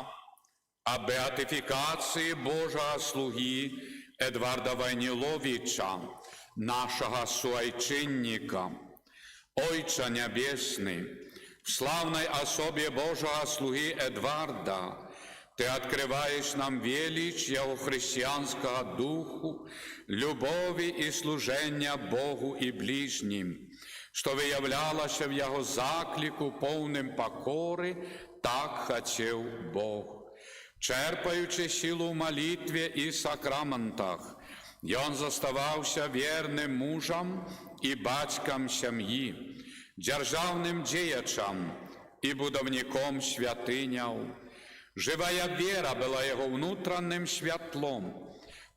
Speaker 2: о беатификации Божьего слуги Эдварда Войниловича, нашего суайчинника. Отче Небесный, в славной особе Божьего слуги Эдварда Ты открываешь нам величь Его христианского духу, любови и служения Богу и ближним, что виявлялося в Его заклику повним покори, так хотів Бог. Черпаючи силу в молитві і сакраментах, він заставався вірним мужем і батьком сім'ї, державним діячем і будівником святиняв. Живая вера була його внутрішнім світлом,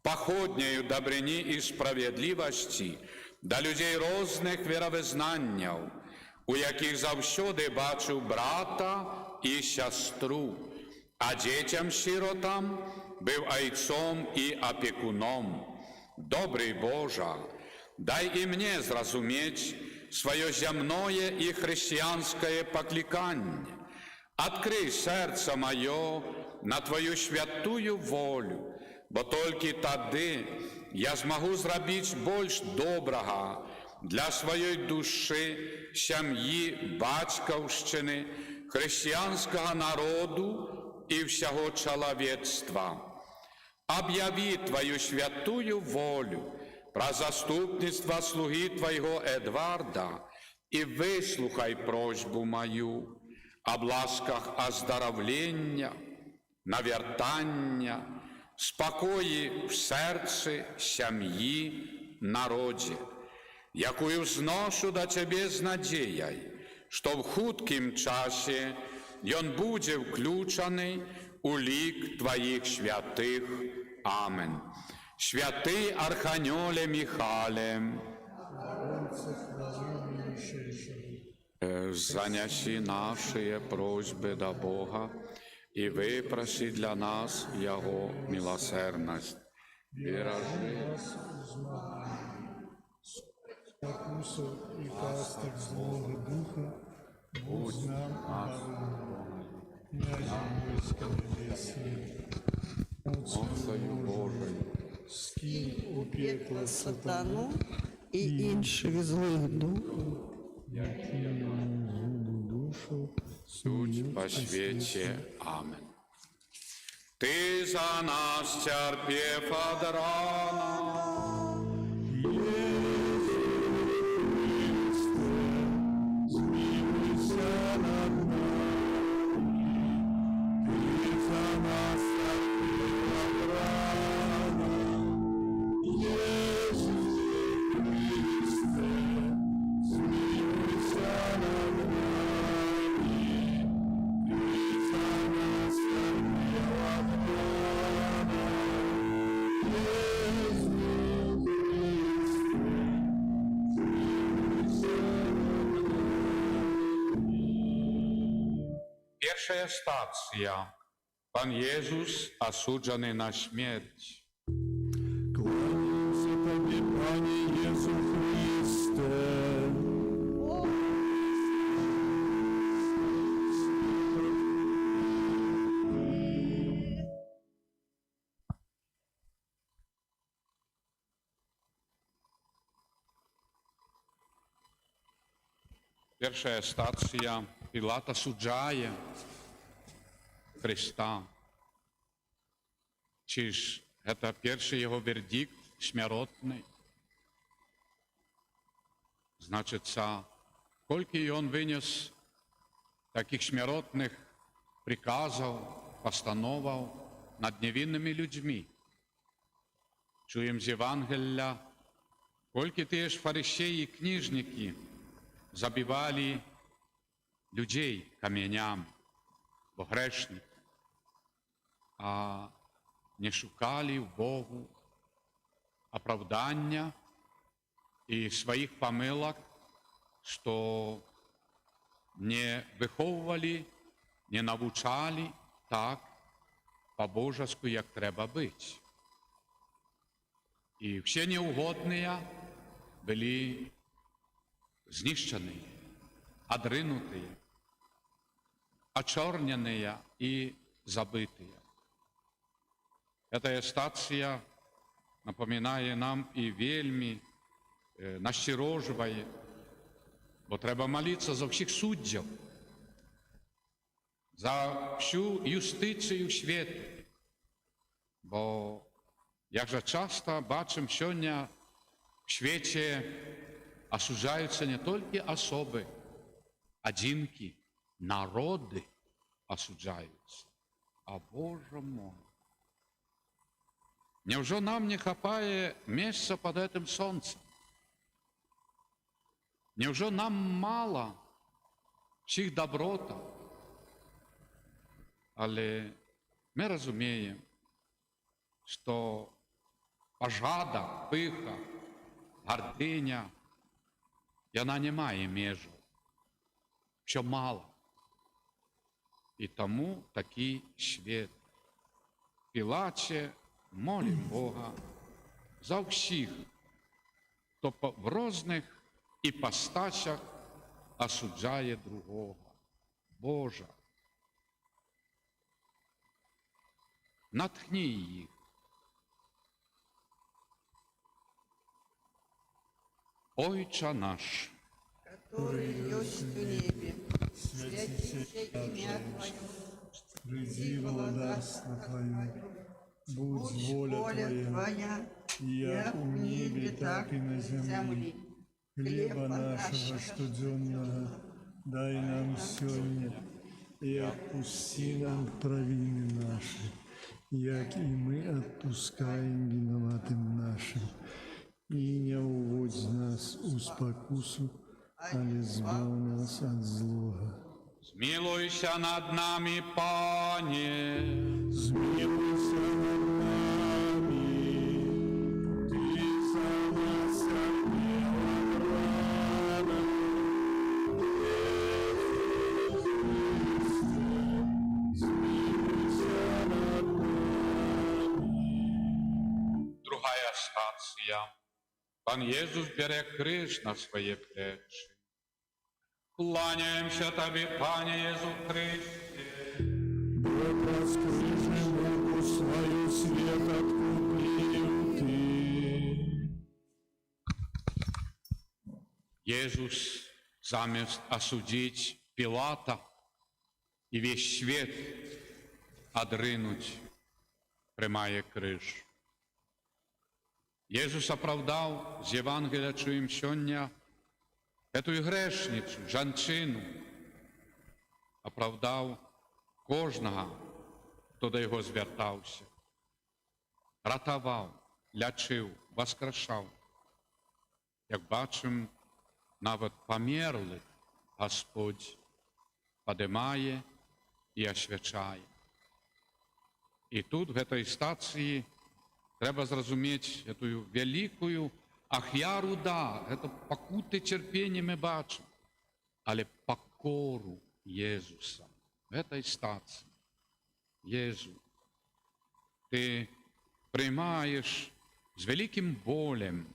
Speaker 2: походнею добрині і справедливості до людей різних віровизнань, у яких завсюди бачив брата і сестру, а дітям-сиротам був отцом і опікуном. Добрий Боже, дай і мені зрозуміти своє земне і християнське покликання. Открий серце моє на Твою святую волю, бо тільки тоді я змогу зробити більш доброго для своєї душі, сім'ї, батьківщини, християнського народу і всього чоловічства. Об'яви Твою святую волю про заступництво слуги Твоего Эдварда и выслухай просьбу мою об ласках оздоровления, навертання, спокої в серці, сім'ї, народі, якую зношу до Тебе з надією, що в хуткім часі він буде включений у лік Твоїх святих. Амен. Святий Архангеле Михайле, Заняси наши просьбы до Бога и выпроси для нас Его милосердность. Бережи
Speaker 1: Спокусу и пастырь злого духа, будь нам обороной. Князем войска небесные,
Speaker 2: Отцею Божою,
Speaker 1: скинь у пекла
Speaker 6: Сатану і інших злих духів,
Speaker 1: які зубу душу,
Speaker 2: суть по свете. Амен. Ты за нас терпев от рана, Pierwsza stacja. Pan Jezus осудженный на śmierć.
Speaker 5: Кланяемся Тебе, Пане Иисус Христе.
Speaker 2: Pierwsza stacja. Piłat осуджає Христа. Чи ж це перший його вердикт смертний? Значить, скільки він винес таких смертних приказів, постановів над невинними людьми. Чуємо з Євангелія, скільки ті ж фарисеї і книжники забивали людей каменям, бо грешні, а не шукали в Богу оправдання і своїх помилок, що не виховували, не навчали так по-божески, як треба бути. І всі неугодні були знищені, одринутые, очерненные и забытые. Эта стация напоминает нам и вельми настороживає, бо треба молитися за всіх суддів, за всю юстицію світу. Бо, як же часто бачимо, сьогодні в світі осуждаються не тільки особи, одинки, народи осуджаються. А Боже мой, невже нам не хватає місця під этим сонцем? Невже нам мало всіх доброт? Але ми розуміємо, що пожада, пиха, гординя, і вона не має межу. Що мало. І тому такий світ. Пілаче молить Бога за всіх, хто в різних іпостасях осуджає другого. Боже, натхни їх. Отче наш,
Speaker 6: который есть в небе, святится имя Твое,
Speaker 1: приди владарство Твое, будь воля Твоя, як у небе, так и на земле. Хлеба нашего штоденного дай нам сегодня, и отпусти нам провины наши, як и мы отпускаем виноватым нашим. И не уводь нас у спокусу, але збав нас от злого.
Speaker 2: змилуйся над нами, Пане.
Speaker 5: Змилуйся над нами, Ты за нас от гнева рана,
Speaker 2: стація. Пан Єсус бере криж на своє плечі. Кланяємося Тобі, Пане Єсу Христе.
Speaker 5: Бо проскрижи руку свою свет откуплил Ты.
Speaker 2: Єсус замість осудить Пилата і весь світ одринуть, приймає криж. Єсус оправдав з Євангелія чуємо сьогодні эту грешницю, жінчину, оправдав кожного, хто до його звертався, ратував, лячив, воскрешав. Як бачимо, навіть померлих Господь підіймає і освячає. І тут, в цій стації, треба зрозуміти цю велику ахвяру, да, це покути терпіння ми бачимо, але покору Єсуса в цій стації. Єсу, ти приймаєш з великим болем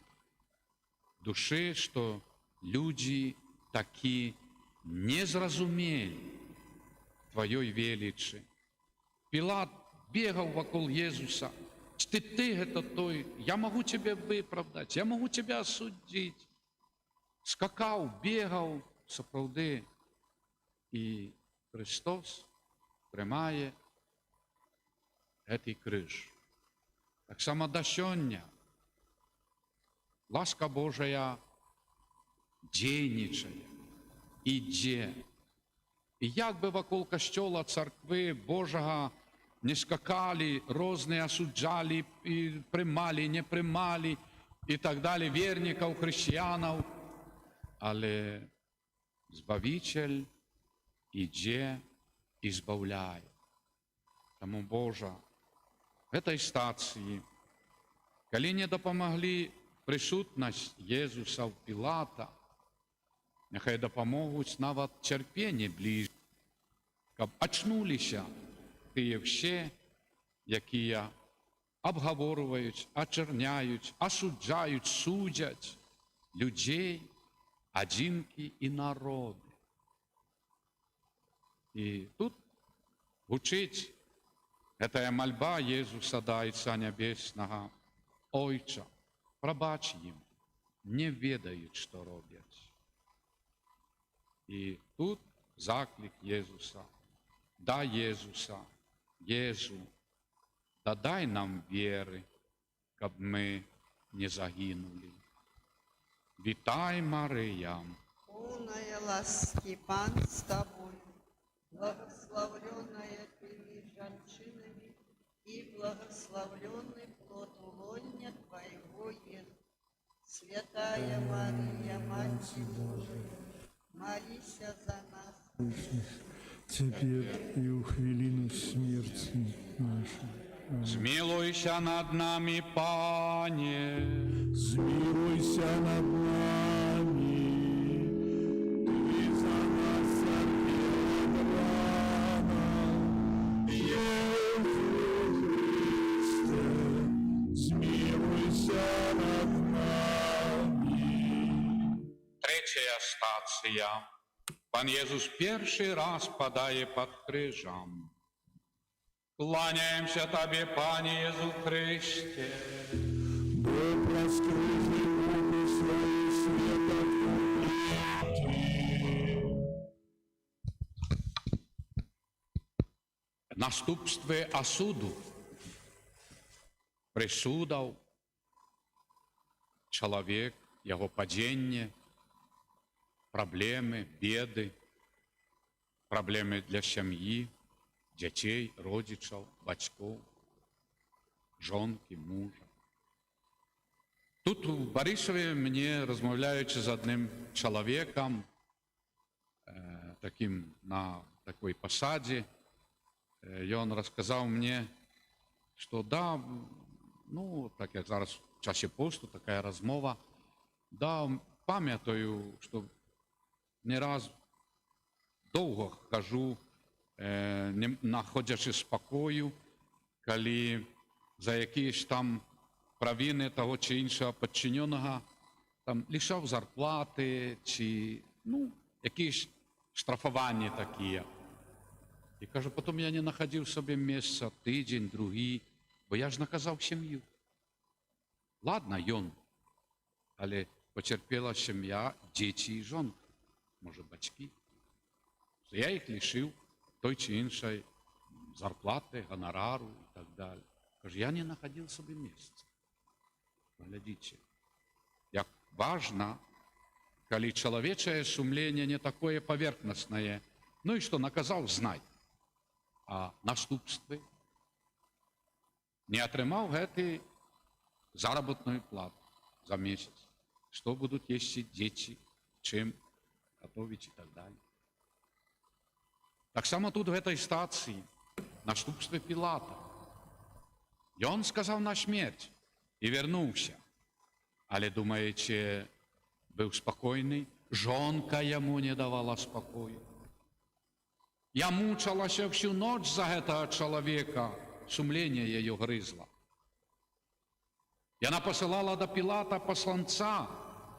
Speaker 2: душі, що люди такі не зрозуміли Твоєї величі. Пилат бегал вокруг Иисуса. Ты это той, я могу тебя выправдать, я могу тебя осудить. Скакал, бегал, справді. І Христос приймає цей криж. Так само до сьогодні ласка Божия дійничає, іде. І як би вокруг костьола, церкви Божого не скакали, різні осуджали, і приймали, не приймали, і так далі, вірників, християнів, але Збавитель іде і збавляє. Тому Боже, в цій стації, коли не допомогли присутність Єсуса в Пилата, нехай допоможуть навіть терпіння ближче, щоб очнулися ті всі, які обговорюють, очерняють, осуджають, судять людей, одинки і народи. І тут звучить ця мольба Єсуса до Отця Небесного: «Отче, пробач їм, не ведають, що роблять». І тут заклик Єсуса, да Єсуса, Єсу, да дай нам віри, щоб ми не загинули. Вітай, Марія,
Speaker 6: Полная ласки, Пан с тобой, благословленная ты между женщинами, и благословленный плод лоня Твоего, Иисус. Святая Мария, Мать Божия, молися за нас.
Speaker 1: Теперь и у хвилину смерти нашей.
Speaker 2: змилуйся над нами, Пане.
Speaker 5: Змилуйся над нами, Ты за нас терпел рано. Иисус Христе, змилуйся над нами.
Speaker 2: Третя стація. Пан Єсус перший раз падає під крижем. Кланяємося Тобі, Пане Єсу Христе.
Speaker 5: Бо проскрижи руку свою свет откуплил Ты.
Speaker 2: Наступстве осуду, присудов, чоловік, його падіння, проблеми, біди, проблеми для сім'ї, дітей, родичів, батьків, жонки, мужа. Тут в Борисові мені, розмовляючи з одним чоловіком, таким на такій посаді, і він розказав мені, що да, ну, так як зараз в часі посту, така розмова, да, пам'ятаю, що не раз довго хожу, не знаходячи спокою, коли за якісь там провини того чи іншого підчиненого, там, лишав зарплати, чи, якісь штрафування такі. І каже, потім я не знаходив собі місця тиждень, другий, бо я ж наказав сім'ю. Ладно, ён, але потерпіла сім'я, діти і жонка, може, батьки. Я їх лишив той чи іншої зарплати, гонорару і так далі. Каже, я не знаходив собі місця. Глядите, як важно, коли чоловіче сумління не такое поверхностне, ну і що наказав, знай. А наступстві не отримав гэты заработную плату за месяц. Что будут есть дети, чем готовить и так далее. Так само тут в этой стации наступстве Пилата. И он сказал на смерть и вернулся. Але, думаете, был спокойный? Жонка ему не давала спокою. Я мучалася всю ночь за этого человека, сумление ее грызло. И она посылала до Пилата посланца,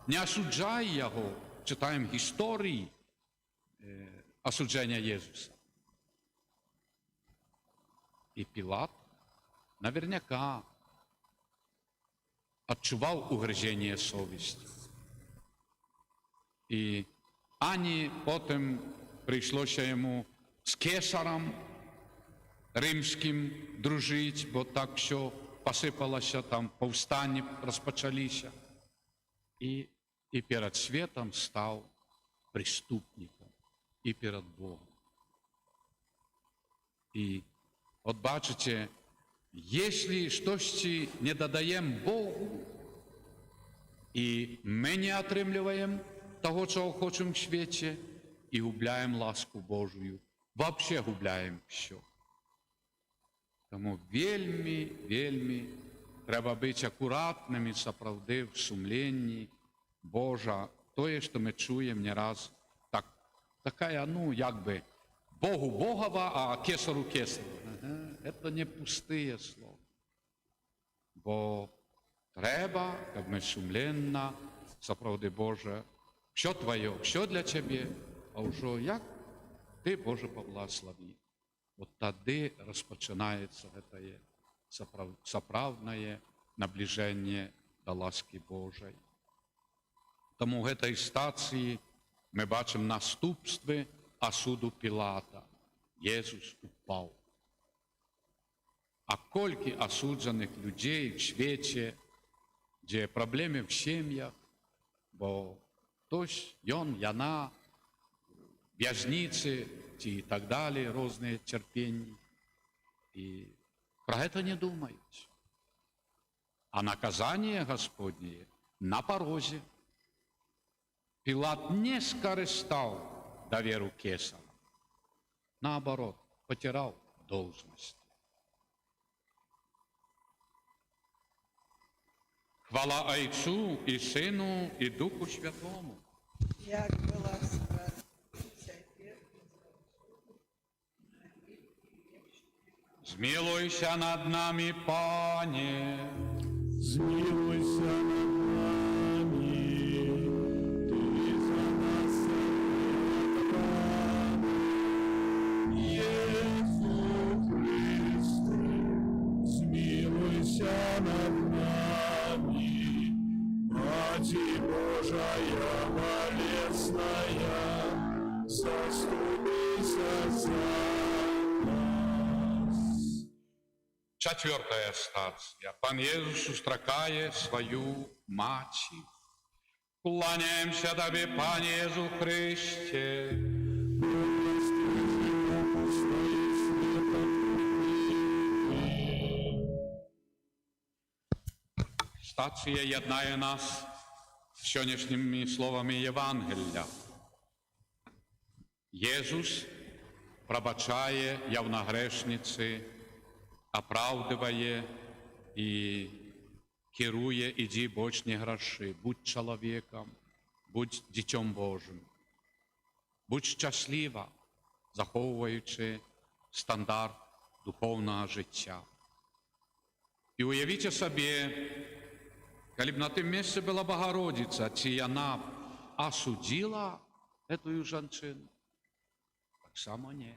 Speaker 2: не осуджай его, читаем истории осуджения Иисуса. И Пилат наверняка отчувал угрызение совести. И ані потім прийшлося йому з кесарем римським дружить, бо так що посипалося там, повстання розпочалися. І перед світом став преступником, і перед Богом. І от бачите, якщо щось не додаємо Богу, і ми не отримуємо того, чого хочемо в світі, і губляємо ласку Божую, вообще губляємо все. Тому вельми треба бути акуратними, справді, в сумлінні Божа. Тое, що ми чуємо не раз, така, якби, Богу Богова, а кесару кесарова. Це не пустые слова. Бо треба, як ми сумлінно, справді, Боже, що Твоє, що для Тебе, а вже як Ти, Боже, поблагослови. От тоді розпочинається це справдне наближення до ласки Божої. Тому в цій стації ми бачимо наступстві осуду Пилата. Ісус упав. А колькі осуджених людей в світі, де проблеми в сім'ях, бо хтось, яна, в'язниці і так далі, різні терпіння. І про це не думають. А наказання Господнє на порозі. Пилат не скористав довіру кесаря. Наоборот, потеряв должность. Хвала Отцу і Сину, і Духу Святому.
Speaker 6: Як була
Speaker 2: Змилуйся над нами, Пане.
Speaker 5: Змилуйся над нами, Ты за нас Пане. Иисус Христе, змилуйся над нами, Мати Божия молесная, заступися за нас.
Speaker 2: Четвертая стация. Пан Иисус устракає свою Маті. Кланяємося Тобі, Пане Єсу Христе. Стація єднає нас з сьогоднішніми словами Євангелія. Єсус пробачає явногрешниці, оправдыває і керує, іди бочні гроші, будь чоловіком, будь дитям Божим, будь щаслива, заховуючи стандарт духовного життя. І уявіть собі, коли б на тим місці була Богородиця, чи вона осудила эту женщину? Так само ні.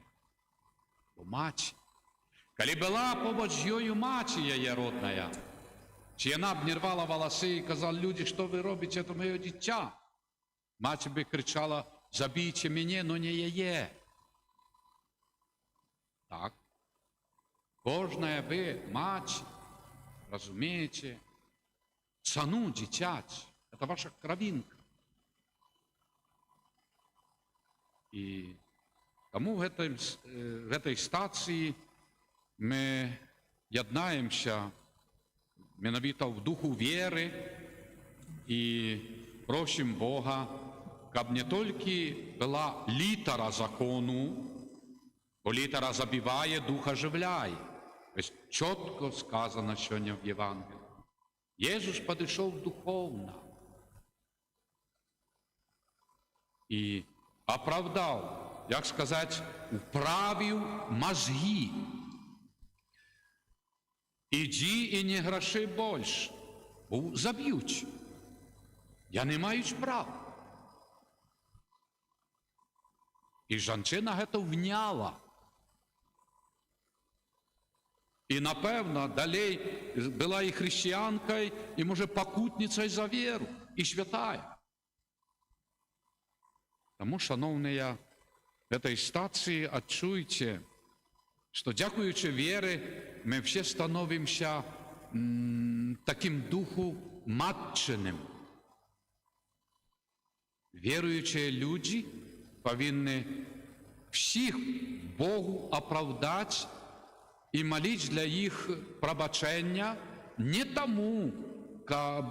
Speaker 2: Бо мать. Коли була побач її мать її родная, чи вона б не рвала волоси і казала, люди, що ви робите, це моє дитя? Мать би кричала, забійте мене, но не її. Так. Кожна ви, мать, розумієте, цену дитять. Это ваша кровинка. І тому в этой стації ми єднаємося менавіта в духу віри і просимо Бога, щоб не тільки була літера закону, бо літера забиває, дух оживляє. Ось чітко сказано сьогодні в Євангелії. Ісус підійшов духовно і оправдав, як сказати, вправив мозги. Іди і не гроши більше, бо заб'ють. Я не маю права. І жінка це вняла. І, напевно, далі була і християнкою, і, може, покутницею за віру, і святая. Тому, шановні, в цій стації відчуйте, що, дякуючи вірі, ми всі становимося таким духу матчиним. Віруючі люди повинні всіх Богу оправдати і молити для їх пробачення не тому, щоб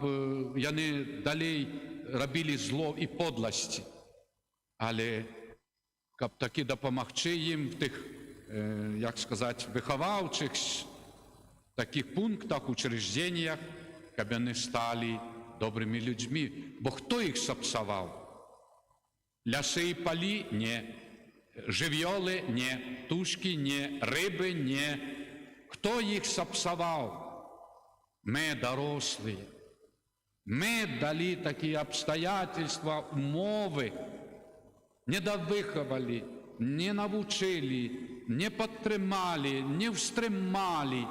Speaker 2: вони далі робили зло і подлості, але щоб таки допомогти їм в тих, як сказати, виховавчих таких пунктах, учреждениях, щоб вони стали добрими людьми. Бо хто їх сапсував? Ляси і полі? Ні. Живьоли? Ні. Тушки? Ні. Риби? Ні. Хто їх сапсував? Ми, дорослі. Ми дали такі обстоятельства, умови, не довиховали, не навчили, не підтримали, не встримали.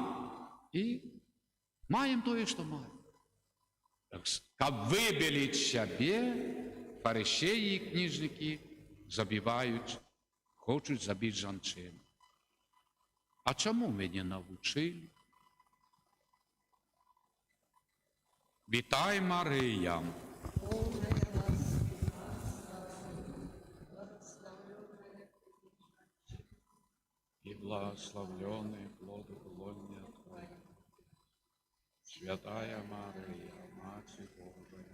Speaker 2: І маємо те, що маємо. Щоб вибілити себе, фарисеї і книжники забивають, хочуть забити жінчин. А чому ми не навчили? Вітай, Марія! И благословленный плод лоня Твоя, Святая Мария, Матерь Божия,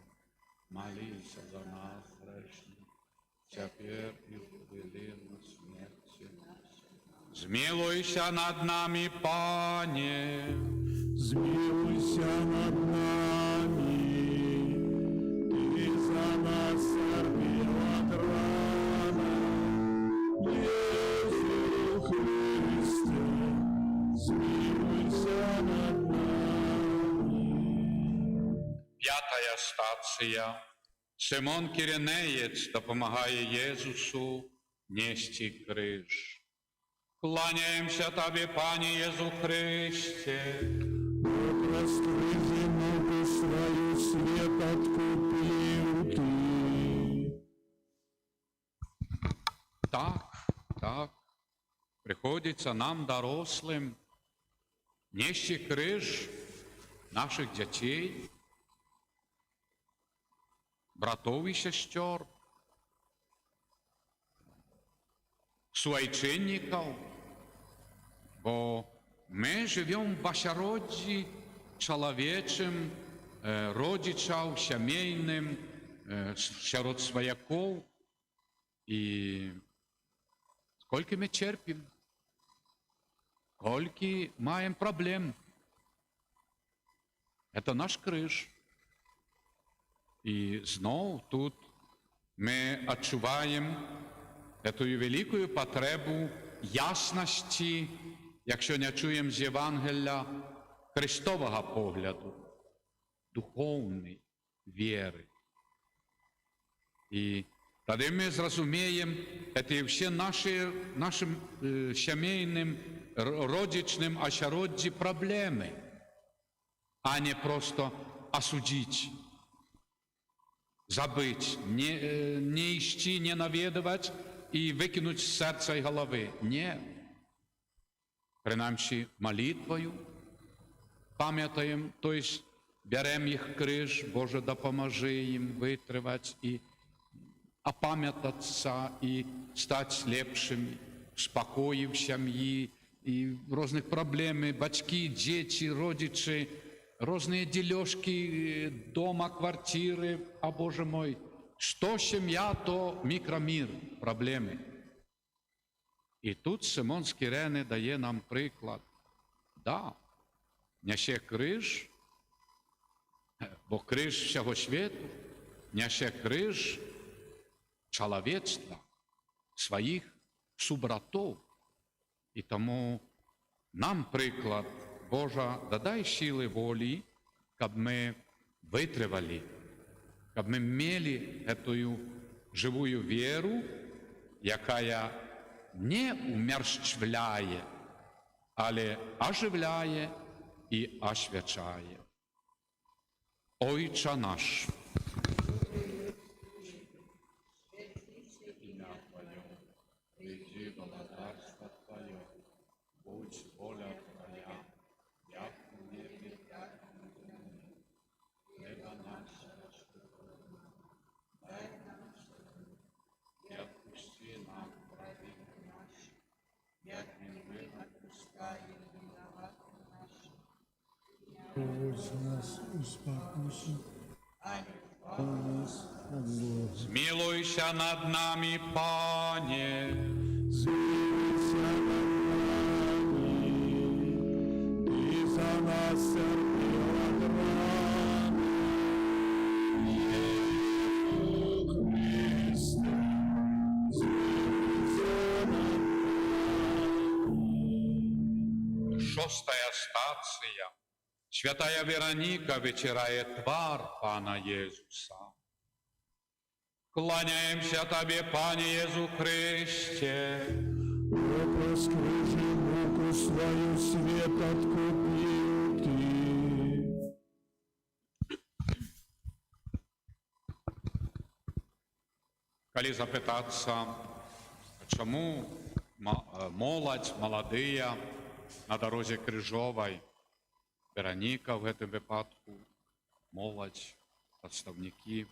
Speaker 2: молись за нас, грешных, теперь и в хвилину смерти нашей. Змилуйся над нами, Пане!
Speaker 5: Змилуйся над нами, и за нас сорви от рана. Иисус Христе, змилуйся над нами.
Speaker 2: П'ятая стація. Симон Киринеєць допомагає Єсусу нести криж. Кланяємося Тобі, Пане Єсу Христе.
Speaker 5: Простри землю свою, свет откупил Ты.
Speaker 2: Так, приходиться нам, дорослим, нести криж наших дітей, братов і сестер, суайчинників, бо ми живемо в башароді чоловічим, родичів, сімейним, серед свояків, і скільки ми терпимо, скільки маємо проблем. Це наш криж. І знову тут ми відчуваємо цю велику потребу ясності, якщо не чуємо з Євангелія, Христового погляду, духовної віри. І тоді ми зрозуміємо, це всі нашим сімейним, родичним очародді проблеми, а не просто осудить, забыть, не ищи, не наведывать и выкинуть с сердца и головы. Нет. Принаймні молитвою пам'ятаємо, то есть беремо їх криж, Боже, допоможи їм витривати і опам'ятатися і стати лепшими, спокою в сім'ї, і різних проблем, батьки, діти, родичі, різні ділежки дома, квартири, а Боже мой, що сім'я, то мікромір, проблеми. І тут Симон з Кирени дає нам приклад. Да, несе криж, бо криж всього світу, несе криж чоловічства, своїх субратов. І тому нам приклад, Божа, дай сили волі, щоб ми витривали, щоб ми мали эту живую віру, яка не умерщвляє, але оживляє і освячає. Отче наш, приди володарство Твое, будь воля Твоя, як в небі, так і на землі. Хлеба нашого щоденного дай нам сьогодні, і відпусти нам провини наші, як і ми відпускаємо винуватим нашим.
Speaker 1: Поводь нас у спокусу, а нас от злого.
Speaker 2: Змилуйся над нами, Пане,
Speaker 5: Змилуйся над нами, Ти за нас терпів рани. Єсу Христе, змилуйся над нами.
Speaker 2: Шостая стація. Святая Вероніка витирає твар Пана Єзуса. Кланяємося Тобі, Пане Єзу Христе.
Speaker 5: О, проскрижи муку свою, свет откупил Ты.
Speaker 2: Коли запитатися, чому молодь, молодыя на дорозі Крижовой, Вероніка в гэтым выпадку, молодь, прадстаўнікі,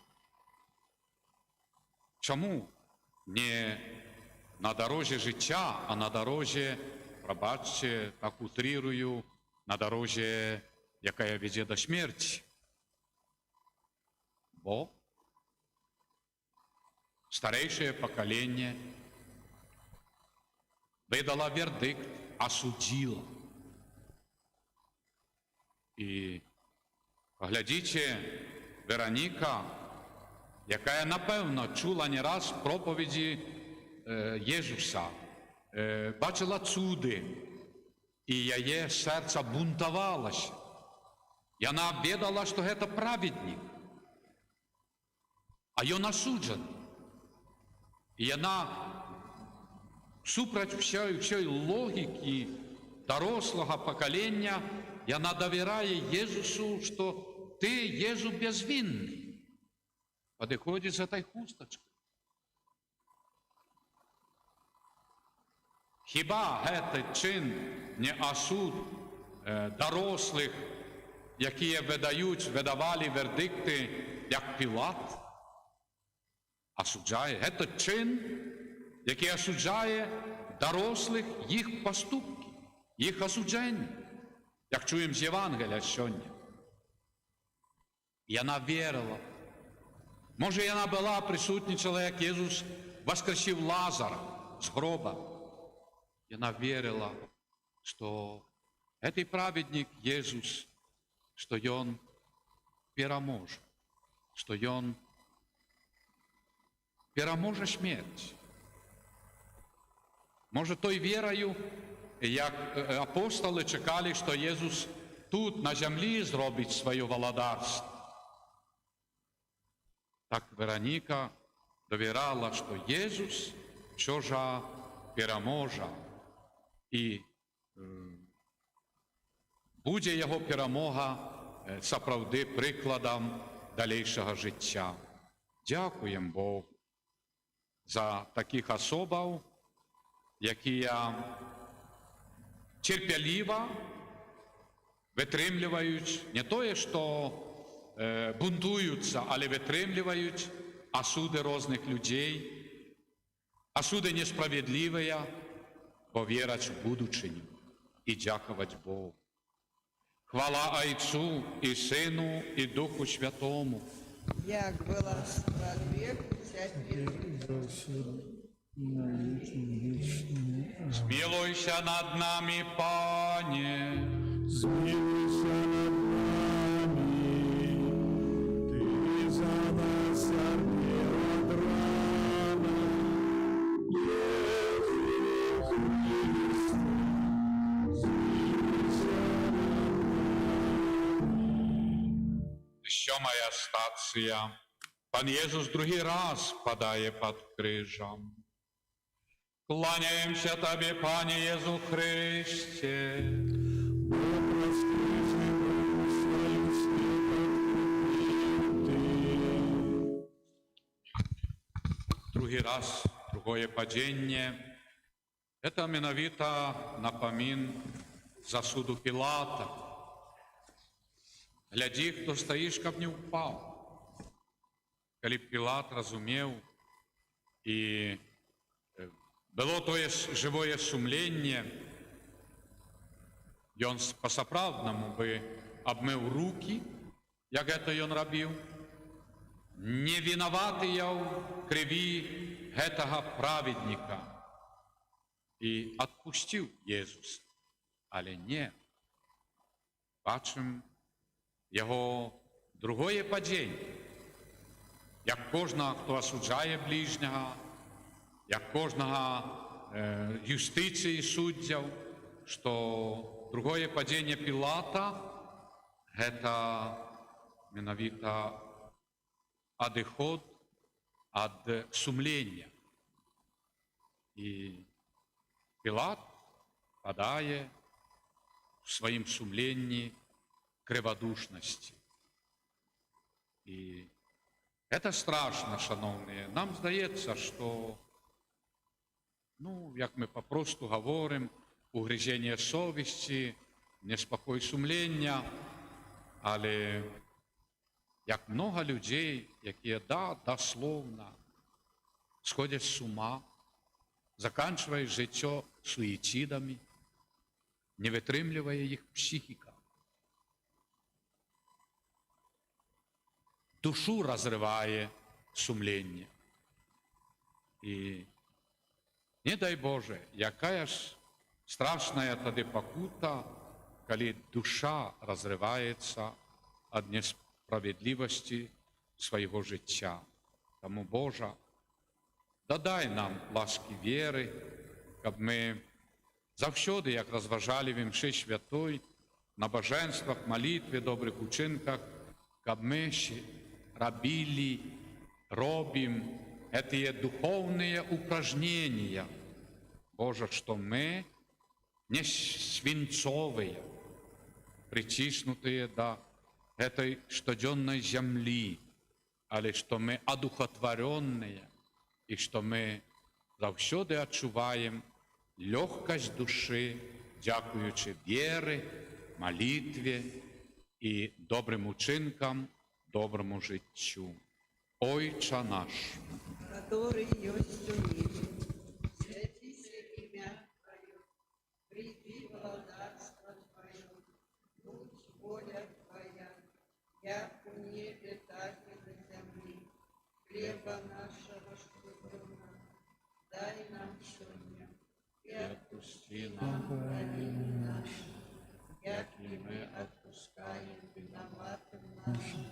Speaker 2: чому не на дорозі життя, а на дорозі, пробачте, так утрирую, на дорозі, яка веде до смерті? Бо старейшее поколение выдало вердикт, осудило. І поглядіть, Вероніка, яка, напевно, чула не раз проповіді Єзуса, бачила чуди, і її серце бунтувалося. І вона ведала, що це праведник, а він осуджений. І вона, супроть всієї логіки дорослого покоління, і вона довіряє Єзусу, що ти, Єзу, безвинний. Підходить з цією хусточкою. Хіба цей чин не осуд дорослих, які видавали вердикти, як Пілат? Осуджає. Це чин, який осуджає дорослих їх поступки, їх осудження, як чуємо з Євангелія сьогодні. І вона вірила. Може, вона була, присутничала, як Єсус воскресив Лазара з гроба. І вона вірила, що цей праведник Єсус, що він переможе, що він переможе смерть. Може, той вірою, як апостоли чекали, що Єсус тут, на землі, зробить своє володарство. Так Вероніка довіряла, що Єсус що ж переможе, і буде його перемога справді прикладом дальнішого життя. Дякуємо Богу за таких особів, які терпеливо витримують не те, що бунтуються, але витримують осуди різних людей, осуди несправедливі, бо вірять в будучиню і дякувати Богу. Хвала Отцу і Сину і Духу Святому.
Speaker 6: Як була сподвиг,
Speaker 1: на веки вечные.
Speaker 2: Змилуйся над нами, Пане.
Speaker 5: Змилуйся над нами, Ты за нас терпел от рана. Иисус Христос, змилуйся над нами.
Speaker 2: Сьомая стація. Пан Єсус другий раз падає під крижем. Кланяємося Тобі, Пане Єсу Христе. Другий раз, другое падение, это менавіта напомин засуду Пилата. Гляди, хто стоїш, каб не упав. Коли Пилат разумел, и было тое живое сумление, и он по-сапраўднаму бы обмыў руки, як гэта ён рабіў, не виноваты я ў крыві гэтага праведника, и отпустил Езус, але не. Бачым яго другое падзенне, як кожнага, хто асуджае ближняга, як кожнага юстыцыі суддзяў, што другое падзенне Пілата – гэта менавіта адыход ад сумлення. І Пілат падае в сваім сумленні крывадушнасці. І гэта страшна, шановныя. Нам здаецца, што, як мы папросту гаворым, угрызение совісці, неспакой сумлення, але як много людзей, якія даслоўна сходзяць з ума, заканчваюць жыццё суіцідамі, не вытрымлівае іх псіхіка. Душу разрывае сумленне. І не дай Боже, якая ж страшная тады пакута, калі душа разрываецца ад несправедлівасці свайго жыцця. Таму, Божа, дадай нам ласкі веры, каб мы заўсёды, як разважалі в імшы святой, на бажэнствах, малітве, добрых учынках, каб мы робім гэтыя духоўныя упражнения. Божа, што мы не свінцовыя, прыціснутыя да гэтай штодзённай зямлі, але што мы адухотворенныя і што мы заўсёды адчуваем лёгкасць душы, дзякуючы веры, малітве і добрым учынкам, добраму жыццю. Ойча наш,
Speaker 6: который есть у небе, святися имя Твое, приди владарство Твое, будь воля Твоя, як у небе, так и на земле. Хлеба нашего штодневного дай нам сегодня, и отпусти нам грехи наши, як и мы отпускаем виноватым нашим.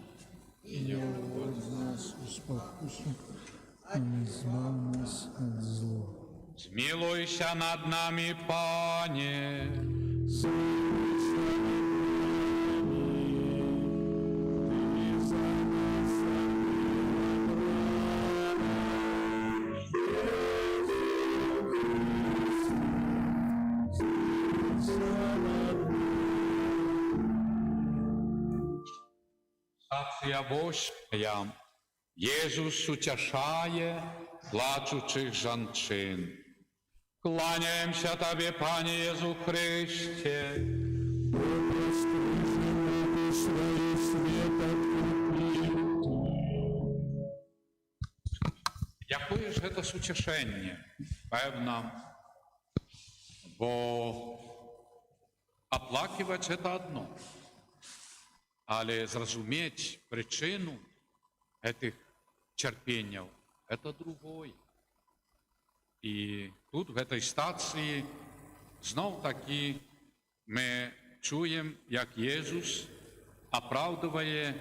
Speaker 1: И не уводь нас в спокусу, и не избав нас от зла.
Speaker 2: змилуйся над нами, Пане.
Speaker 5: Змилуйся над
Speaker 2: Стація 8. Єсус утішає плачучих жанчин. Кланяємося Тобі, Пане Єсу Христе.
Speaker 5: Свои свет
Speaker 2: Якое ж гэта сутішэнне? Пэвна, бо аплаківаць гэта адно, але зразумець прычыну гэтых цярпенняў гэта другое. І тут, в гэтай стацыі, зноў-такі мы чуем, як Єсус апраўдывае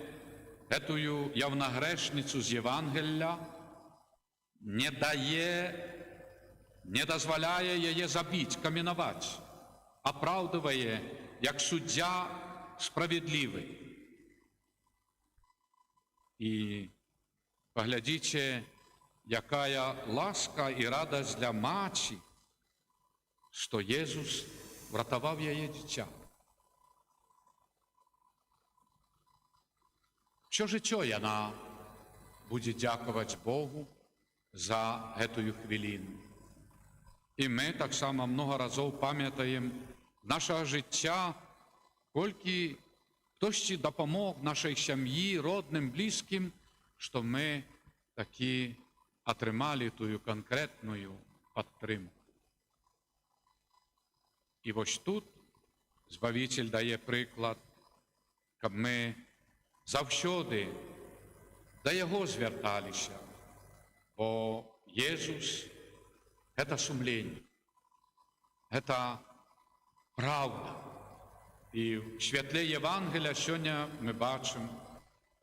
Speaker 2: гэтую яўнагрэшніцу з Євангелля, не дазваляе яе забіць, каменаваць, апраўдывае як суддзя справядлівы. І паглядзіце, якая ласка і радасць для маці, што Єсус вратаваў яе дзіця. Всё жыццё яна будзе дзякаваць Богу за гэтую хвіліну. І мы таксама многа разоў памятаем нашага жыцця, колькі хтосьці дапамог нашай сям'і, родным, блізкім, што мы такі атрымалі тую канкрэтную падтрымку. І вось тут Збавіцель дае прыклад, каб мы заўсёды да Яго звярталіся, бо Єсус – гэта сумленне, гэта праўда. І ў святле Євангеля сёння мы бачым,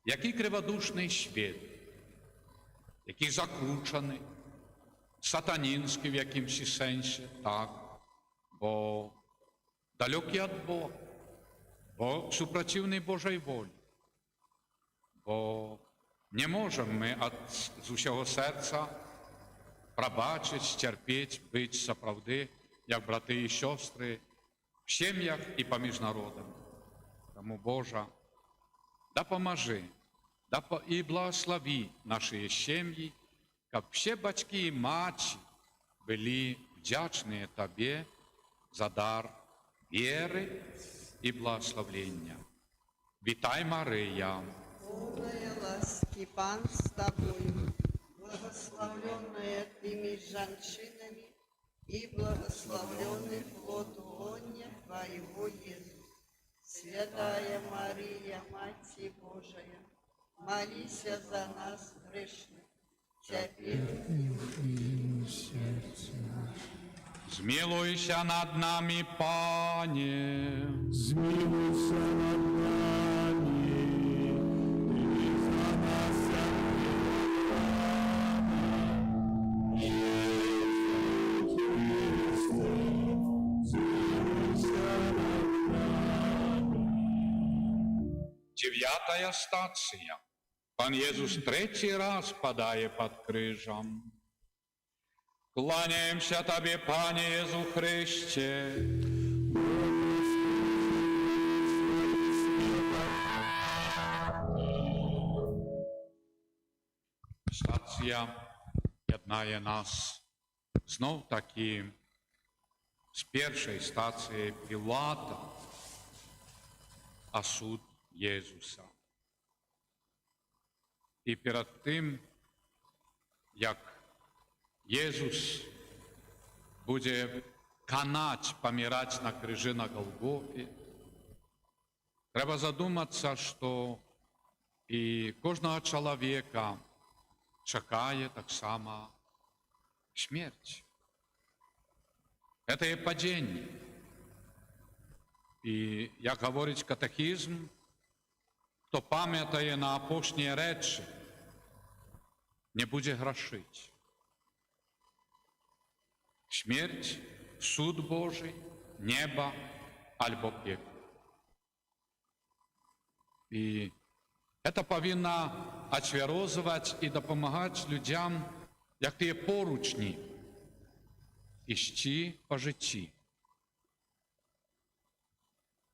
Speaker 2: які крывадушны свет, які закручаны, сатанінскі в якімсьці сэнсе, так, бо далёкі ад Бога, бо супраціўны Божай волі, бо не можам мы з усяго сэрца прабачыць, цярпець, быць сапраўды, як браты і сёстры, в сем'ях і паміж народамі. Таму, Божа, дапамажы і благослови нашыя сем'і, каб все бацькі і маці былі вдзячныя Табе за дар веры і благословлення. Вітай, Мария!
Speaker 6: Полная ласки, Пан с тобою, благословленная ты меж женщинами, и благословленный плод лоня Твоего, Иисус. Святая Мария, Матерь Божия, молись за нас грешных, теперь
Speaker 2: Змилуйся над нами, Пане!
Speaker 5: Змилуйся над нами, и за нас
Speaker 2: Дев'ятая стація. Пан Єсус третій раз падає під крижем. Кланяємося Тобі, Пане Єсу Христе. Стація єднає нас знов-таки з першої стації Пілата, а суд Єсуса. І перед тим, як Єсус буде канаць, паміраць на крыжы на Голгофе, трэба задумацца, што і кожнага чалавека чакае таксама смерць. Гэта і падзенне. І, як гаворыць катэхізм, хто памятае на апошнія рэчы, не будзе грашыць. Смерць, суд Божий, неба альбо пекла. І гэта павінна ацвярозаваць і дапамагаць людзям, як тыя поручні, ісці па жыцці.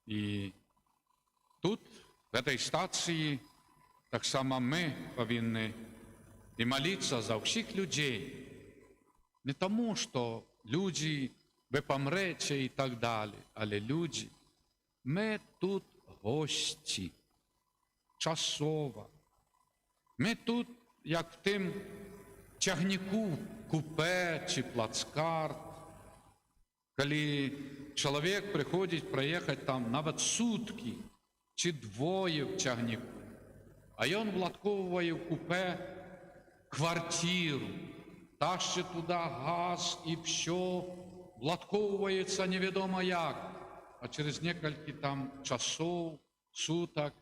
Speaker 2: І тут, в этой стацыі, Так само ми повинні і молитися за всіх людей. Не тому, що люди, ви помрете і так далі, але люди, ми тут гості, часово. Ми тут, як в тим тягніку, купе чи плацкарт, коли чоловік приходить проїхати там навіть сутки чи двоє в тягніку, а він владковує в купе квартиру, тащить туди газ і все, владковується невідомо як, а через кілька там часов, суток,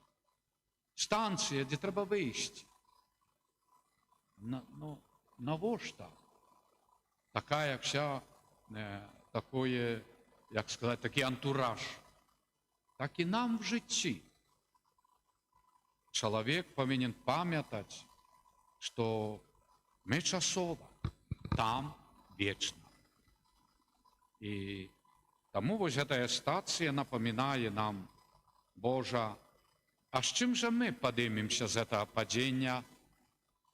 Speaker 2: станція, де треба вийти. Навошта? Така вся, такое, як сказати, такий антураж. Так і нам в житті. Чоловік повинен пам'ятати, що ми часово, там вічно. І тому ось ця стація напоминає нам, Боже, а з чим же ми підіймемося з цього падіння,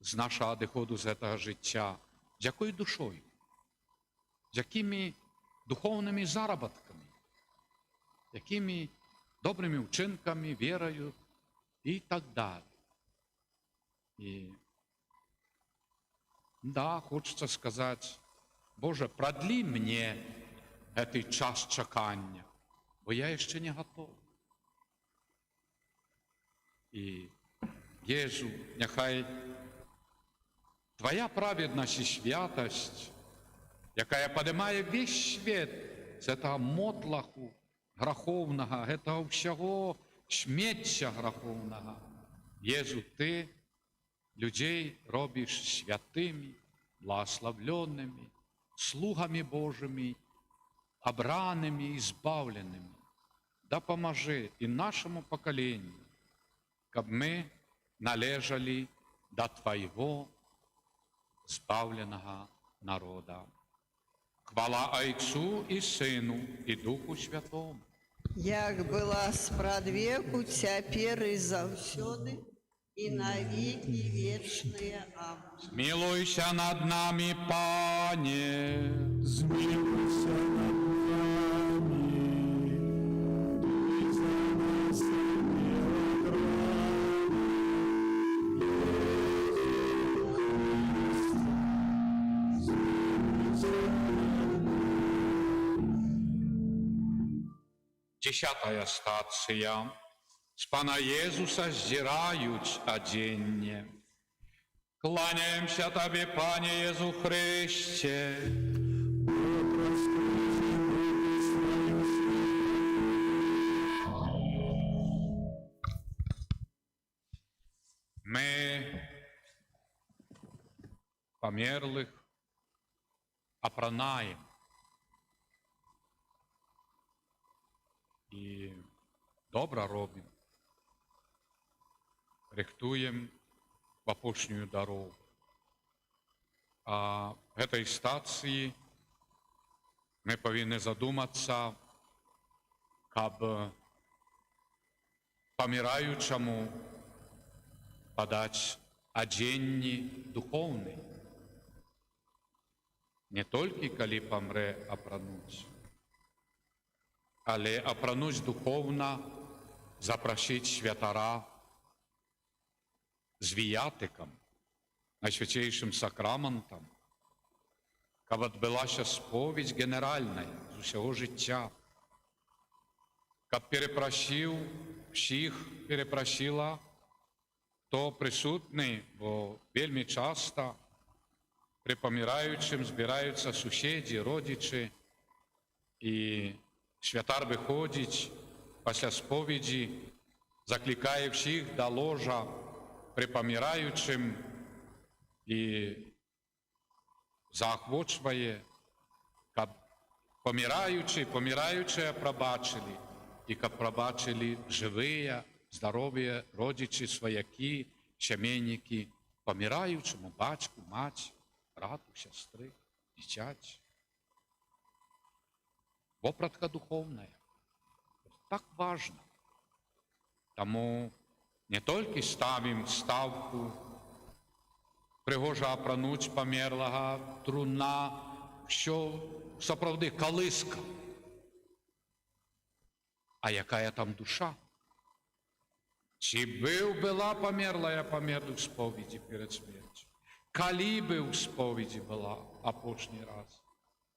Speaker 2: з нашого одходу, з цього життя? З якою душою? З якими духовними заробітками? Якими добрими вчинками, вірою і так далі? І да, хочеться сказати, Боже, продли мені цей час чекання, бо я ще не готовий. І, Єжу, нехай Твоя праведність і святость, яка підіймає весь світ з цього мотлаху граховного, цього всього сміття граховного. Єжу, Ти людей робиш святими, благословленными, слугами Божими, обранными, избавленными. Да поможи и нашему поколению, чтобы мы належали до Твоего збавленого народа. Хвала Отцу и Сыну и Духу Святому.
Speaker 6: Як была спрадвеку, цяпер і заўсёды, і на веки вечные. Аминь.
Speaker 2: Смилуйся над нами, Пане.
Speaker 5: Змилуйся над нами, дуй за нас
Speaker 2: Десятая стація. З Пана Єзуса здирають одіння. Кланяємося Тобі, Пане Єзу Христе. Ми померлих опронаємо. І добре робимо. Рихтуємо в опошнюю дорогу. А в этой стації ми повинні задуматися, як помираючому подати одіння духовне. Не тільки коли помре опрануть, але опрануть духовно, запросити святара з віятиком, найсвятейшим сакраментом, щоб відбулася сповідь генеральна з усього життя, щоб перепросив всіх, перепросила, хто присутний, бо вельми часто при помираючим збираються сусіди, родичі, і святар виходить після сповіді, закликає всіх до ложа при помираючим і заохочує, щоб помираючі пробачили, і щоб пробачили живі, здорові родичі, свояки, сімейники, помираючому батьку, мать, брату, сестри, дитяті. Вопратка духовная. Так важно. Тому Не толькі ставім ставку, пригожа апрануць памерлага, труна, що сапраўды калыска. А якая там душа? Ці была памерлая памерлых споведзі перад смерцю? Калі бы ў споведзі была апошні раз?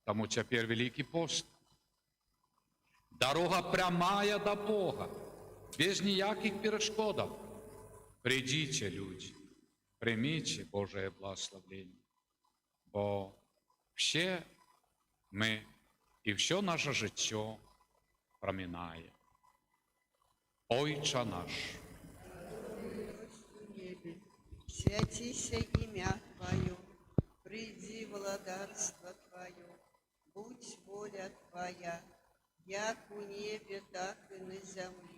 Speaker 2: Таму цяпер Вялікі пост. Дарога прямая да Бога, без ніякіх перашкодаў. Придите, люди, примите Божие благословение, бо все мы и все наше життя проминає. Ойче наш,
Speaker 6: святися ім'я Твое, приди владарство Твое, будь воля Твоя, як у небе, так и на земле.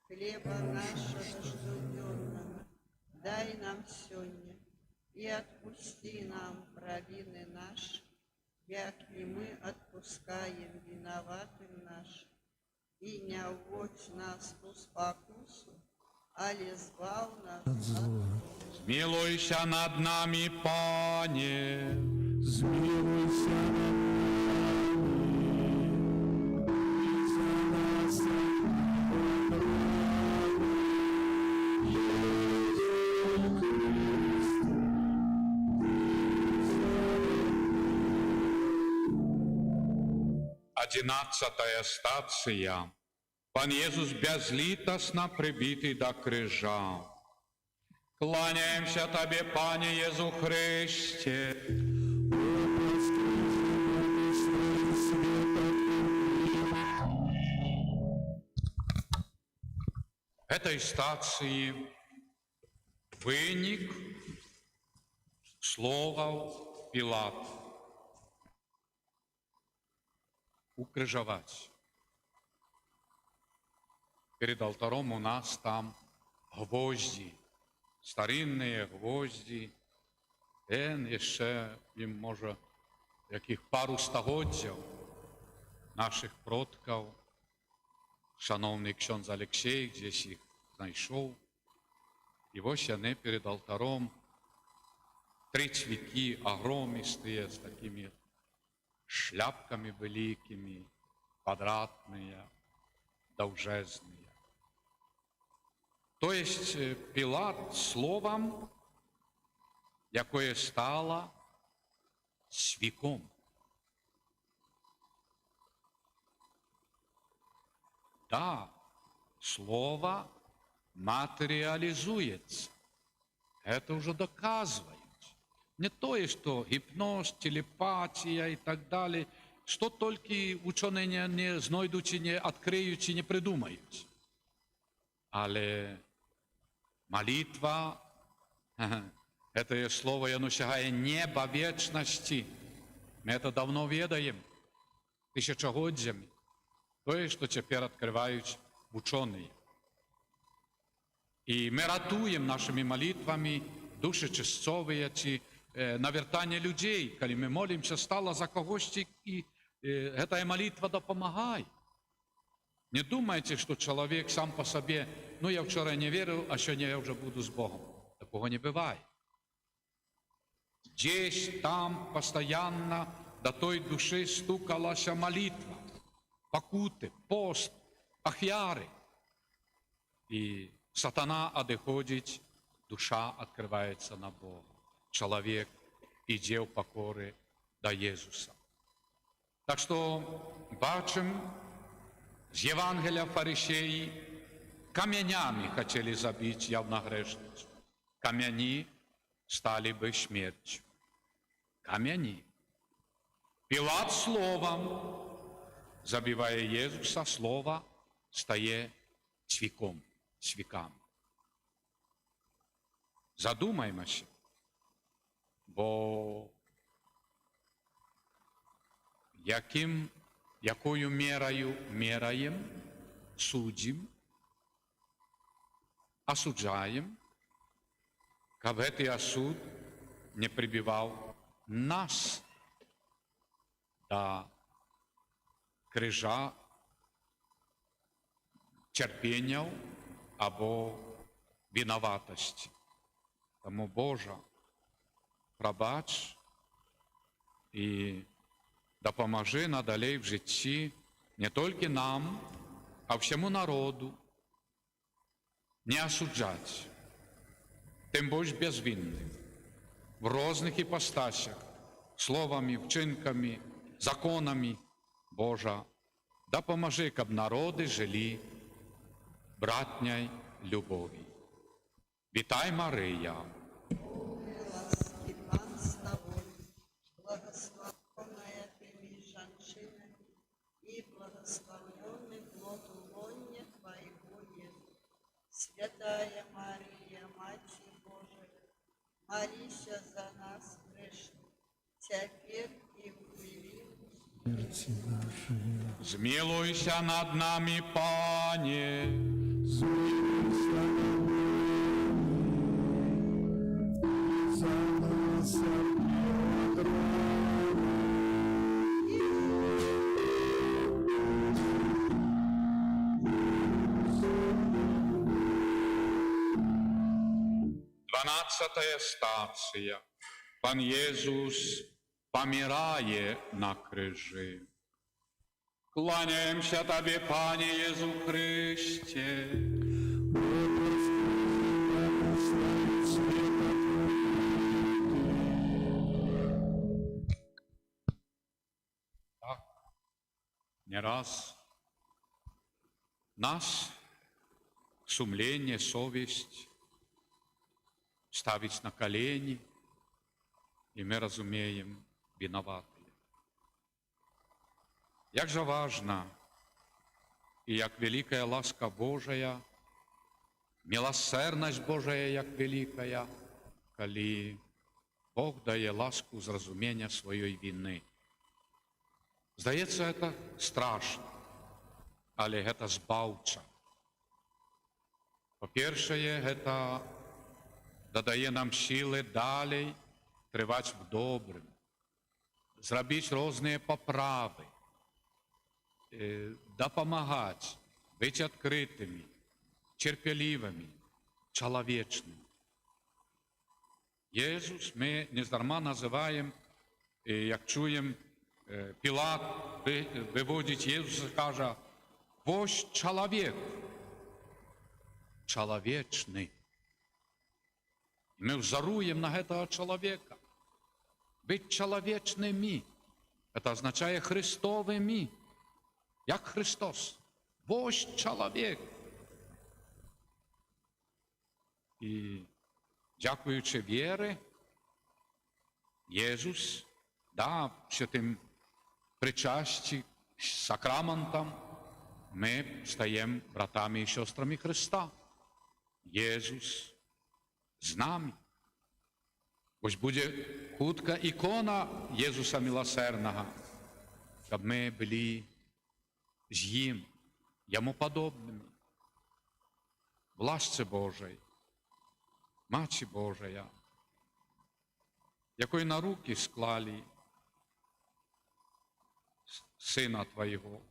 Speaker 6: Хлеба нашего ежедневного дай нам сегодня, и отпусти нам провины наши, як и мы отпускаем виноватым нашим. И не вводь нас в спокусу, али збав нас от зла.
Speaker 2: змилуйся над нами, Пане,
Speaker 5: Змилуйся над нами, за нас,
Speaker 2: Одиннадцатая стация. Пан Иисус безлитостно прибитый до крыжа. Кланяемся Тебе, Пане Иису Христе. Этой стации выник слова Пилата. Укрыжаваць. Перед алтаром у нас там гвозді, старинные гвозді. Яшчэ ім, можа, якіх пару стагоддзяў наших продкаў. Шановний ксьондз Алексей дзесь іх знайшоў. І вось яны перед алтаром, 3 цвікі агромістыя з такімі шляпками великими, квадратные, довжезные. То есть Пилат словом, якое стало свіком. Да, слово материализуется. Это уже доказывает. Не то, что гипноз, телепатия и так далее, что только ученые не знайдут, не откроют, не придумают. Але молитва, это слово, оно сягає неба вечности. Мы это давно ведаем, тысячагоддзями. То, что теперь открывают ученые. И мы ратуем нашими молитвами души чистцовые, навертання людей, коли ми молимося, стало за когось, і ця молитва допомагає. Не думайте, що чоловік сам по собі, ну я вчора не вірив, а сьогодні я вже буду з Богом. Такого не буває. Здесь, там, постоянно до той душі стукалася молитва, покути, пост, ахяри. І сатана одходить, душа відкривається на Бога. Человек ідзе в покоры до Иисуса. Так что бачим, з Євангелія фарисеї каменями хотели забить явногрешницу. Камяни стали бы смертью. Камяни. Пилат словом, забивая Иисуса, слово стає цвіком, цвіками. Задумаймося. Бо якою мірою міряємо, судимо, осуджаємо, щоб цей осуд не прибивав нас до крижа терпіння або винаватости. Тому, Божа, пробач і допоможи надалей в житті не тільки нам, а всьому народу не осуджать, тим більш безвинних, в різних іпостасях, словами, вчинками, законами. Божа, допоможи, щоб народи жили братньої любові. Вітай, Марія!
Speaker 6: Ласки, Пан с тобой, благословенная ты между женщинами, и благословенный плод лона Твоего, Иисус. Святая Мария, Матерь Божия, молись за нас грешных, теперь и в хвилину
Speaker 1: Смерти нашей.
Speaker 2: Змилуйся над нами, Пане!
Speaker 5: Смилуйся над нами, за нас от отравы.
Speaker 2: 12 стація. Пан Єсус помирає на крижі. Кланяємося Тобі, Пане Єсу Христе. Так, не раз нас сумление, совесть ставить на колени, и мы разумеем виноватые. Як же важно, и як великая ласка Божия, милосердность Божия, як великая, коли Бог дає ласку зрозуміння своєї вини. Здається, це страшно, але це збавча. По-перше, це додає нам сили далі тривати в добрим, зробити різні поправи, допомагати, бути відкритими, терпеливими, чоловічними. Єсус ми нездарма називаємо, як чуємо, Пілат виводить Єсуса, каже, «Вось чоловік, чоловічний». І ми взоруємо на цього чоловіка. Бути чоловічними, це означає Христовими, як Христос. Вось чоловік. І дякуючи вірі, Єсус дав святим причасті, сакраментам, ми стаємо братами і сестрами Христа. Єсус з нами. Ось буде хутка ікона Єсуса Милосердного, щоб ми були з Ним, Йому подобними. В ласці Божій, Матері Божия, якої на руки склали Сина Твоєго,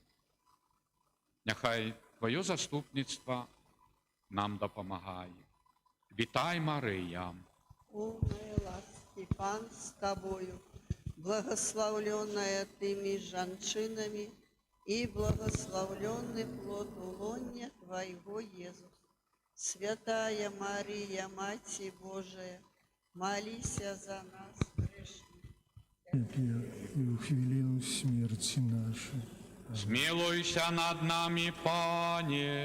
Speaker 2: нехай Твоє заступництво нам допомагає. Вітай, Марія!
Speaker 6: Полная ласки, Пан с тобою, благословленная ты между женщинами, и благословленный плод лона Твоего, Иисус. Святая Мария, Матерь Божия, молись за нас грешных.
Speaker 1: И в хвилину смерти нашей.
Speaker 2: Змилуйся над нами, Пане!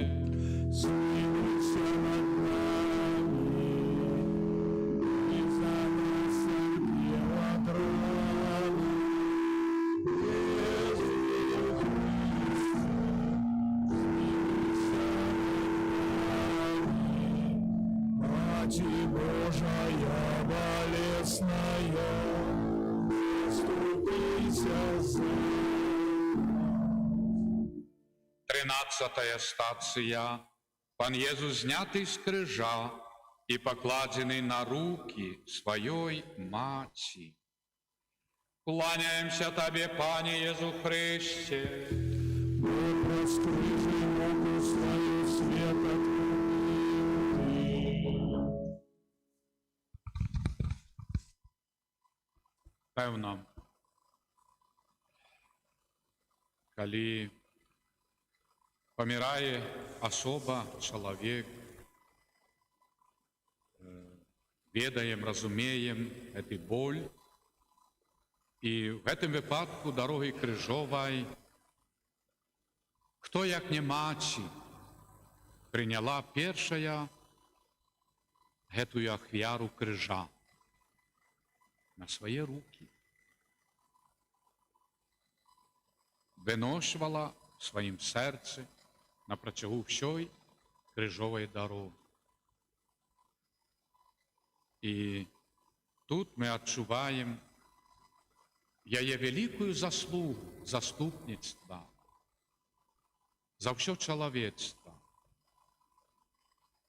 Speaker 5: Смилуйся над нами, и за нас от отравы. Матерь Божия болесная, заступися за нас.
Speaker 2: 13 стація. Пан Єсус знятий з крижа і покладений на руки своєї Матері. Кланяємося Тобі, Пане Єсу Христе.
Speaker 5: Раскрыли руку свою свет открытый.
Speaker 2: Певно, калі памірае асоба, чалавек, ведаем, разумеем гэты боль, і в гэтым выпадку дарогай крыжовай хто, як не маці, прыняла першая гэтую ахвяру крыжа на свае рукі, выношвала в сваім сэрцы на працягу ўсёй крыжовай дарогі. І тут мы адчуваем яе вялікую заслугу, заступніцтва за ўсё чалавецтва.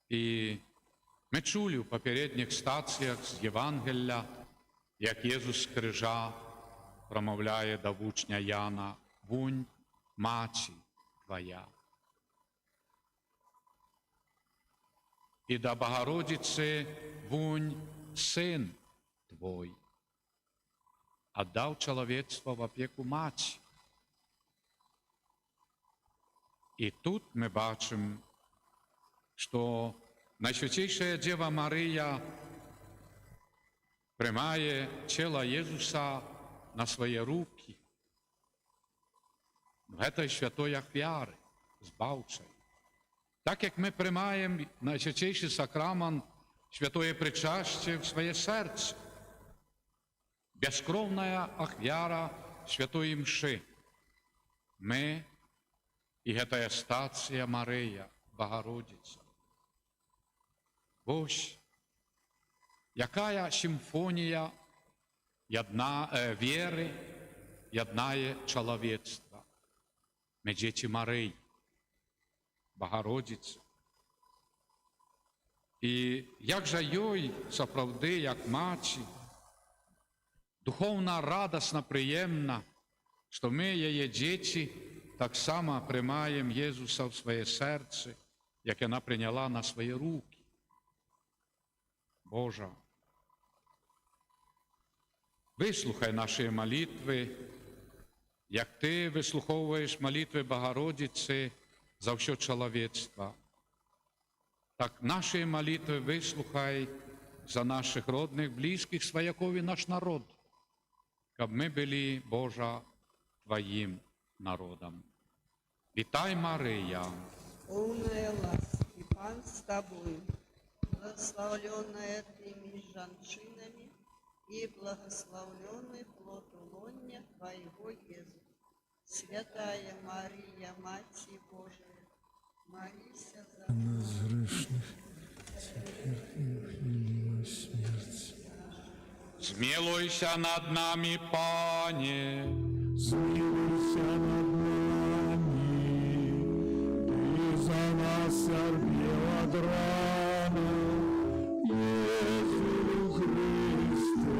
Speaker 2: І мы чулі ў папярэдніх стацыях з Євангелля, як Єзус з крыжа прамаўляе да вучня Яна: «Вунь, маці твая». І да Багародзіцы: «Вунь, сын твой». Аддаў чалавецтва в апеку маці. І тут мы бачым, што Найсвяцейшая Дзева Марыя прымае цела Езуса на свае рукі гэтай святой ахвяры, збаўчай. Так як мы прымаем Найсвяцейшы сакрамент, святое прычасце в свае сэрцы, бяскроўная ахвяра святой імшы. Мы і гэтая стацыя Марыя, Багародзіца. Вось, якая сімфонія веры яднае чалавецтва. Мы дзеці Марыі, Багародзіцы. І як жа ёй сапраўды, як маці, духоўна радасна прыемна, што мы, яе дзеці, таксама прымаем Езуса ў свае сэрцы, як яна прыняла на свае рукі. Божа, выслухай нашыя малітвы, як Ты выслухоўваеш малітвы Багародзіцы за ўсё чалавецтва. Так нашыя малітвы выслухай за нашых родных, блізкіх, сваякоў і наш народ, каб мы былі, Божа, Тваім народам. Вітай, Марыя!
Speaker 6: Полная ласки, Пан с тобой, благословленная ты между женщинами, и благословленный плод лоня Твоего Иисус. Святая Мария, Матерь Божия, молись за
Speaker 1: Нас грешных, теперь и в хвилину смерти.
Speaker 2: Змилуйся над нами, Пане!
Speaker 5: Смилуйся над нами, Ты за нас сорвел от раны, Иисус Христе,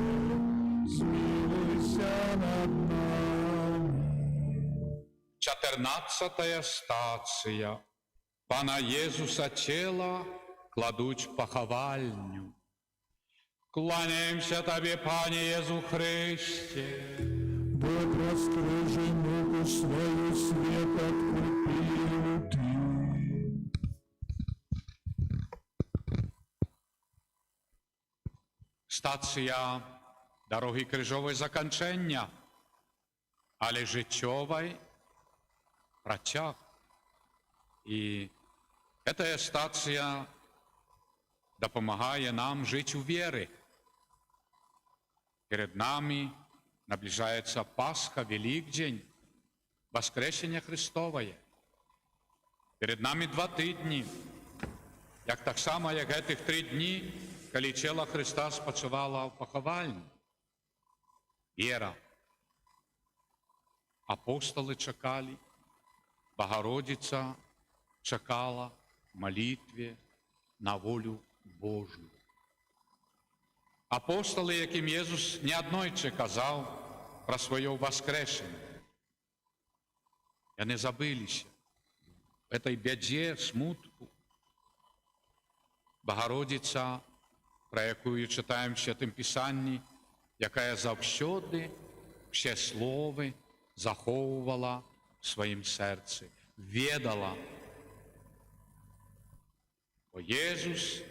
Speaker 5: смилуйся над нами.
Speaker 2: 14-я стацыя. Пана Езуса цела кладуць в пахавальню. Кланяемся Табе, Пане Езу Христе.
Speaker 5: Бо раскрыжи ногу свою свет откупил Ты.
Speaker 2: Стацыя дарогі крыжовай заканчэння, але жыццёвай працяг. І гэтая стацыя дапамагае нам жыць у веры. Перед нами наближается Пасха, Великдень, Воскресение Христовое. Перед нами 2 тыдні, як так само, як гэтых 3 дні, калі цела Христа спачывала ў пахавальні. Вера. Апостолы чакалі, Багародзіца чакала в молитве на волю Божию. Апостолы, якім Езус неаднойчы казаў пра сваё воскрешение, яны забыліся в этой бядзе, смутку. Багародзіца, про якую читаем в Святым Пісанні, якая заўсёды все словы захоўвала в сваім сэрцы, ведала. Бо Езус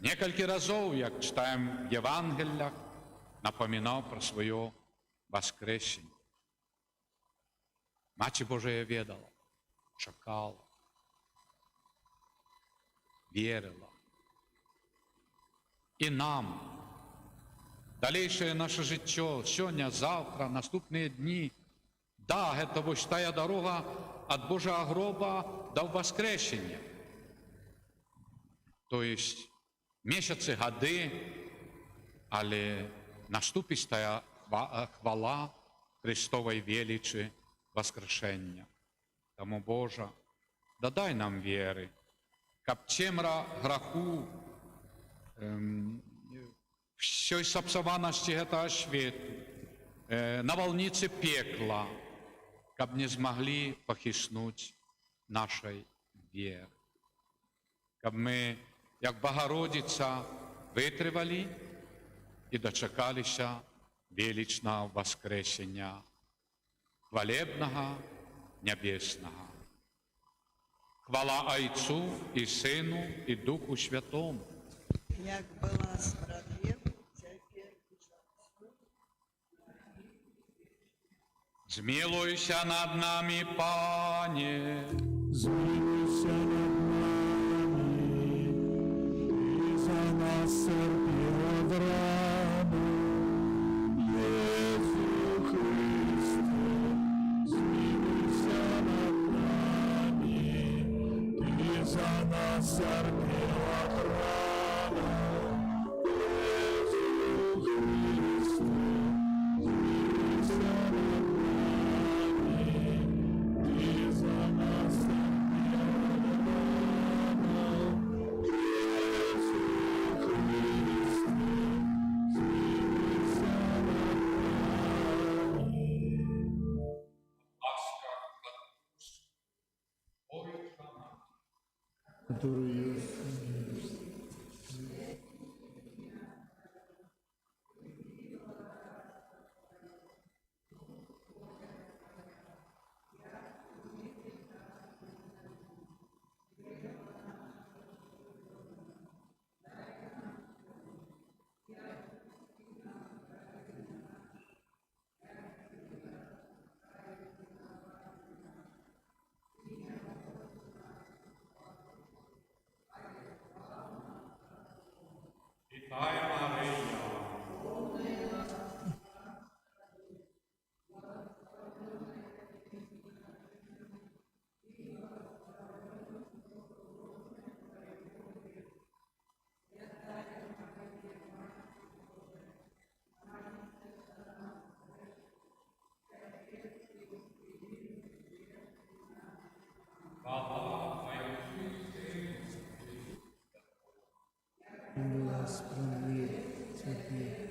Speaker 2: некалькі разоў, як читаем в Евангелиях, напоминал про свое воскресение. Маці Божия ведала, чакала, верила. И нам далейшее наше жыццё, сёння, завтра, наступныя дні, да, гэта вось тая дорога ад Божага гроба да воскресення. То есть месяцы, гады, але наступіць тая хвала Христовай велічы воскрешення. Тому, Божа, дадай нам веры, каб цемра граху, всёй сапсаванасці гэтага свету, навалніцы пекла, каб не змаглі пахіснуць нашай веры. Каб мы, як Богородица, вытрывалі і дачакаліся велічнага воскресення, хвалебнага, нябеснага. Хвала Айцу і Сыну і Духу Святому.
Speaker 6: Як была справедливо, теперь и часу.
Speaker 2: Змилуйся над нами, Пане.
Speaker 5: Змилуйся над нами, и за нас терпи от рану. Иисус Христе, змилуйся над нами, и за нас терпи от рану. Иисус Христе, змилуйся над нами, и за нас терпи от рану. Иисус Христе, змилуйся над нами.
Speaker 1: который была справедлива теперь.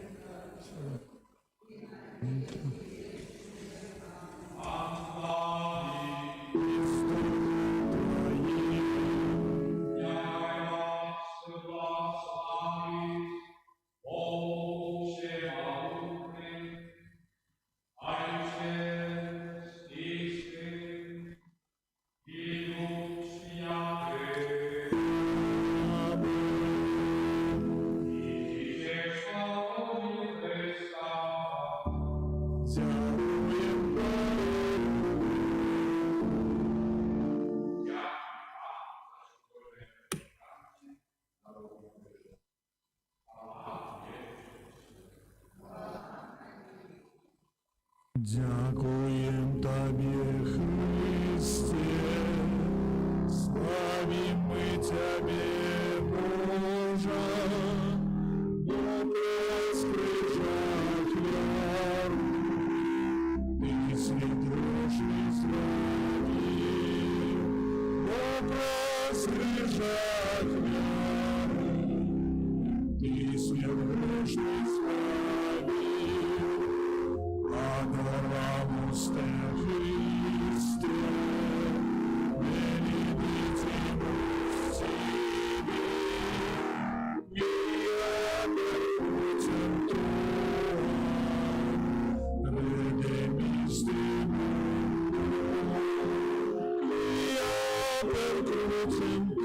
Speaker 1: Дякуем Тебе, Христе, славим мы Тебе, Боже, доброе скрижах веру, Ты свет грешный славим, доброе скрижах веру, Ты свет грешный славим. Adoramus-te, Christe, benedicimus tibi, via perpetuum tuam.
Speaker 5: кровицем,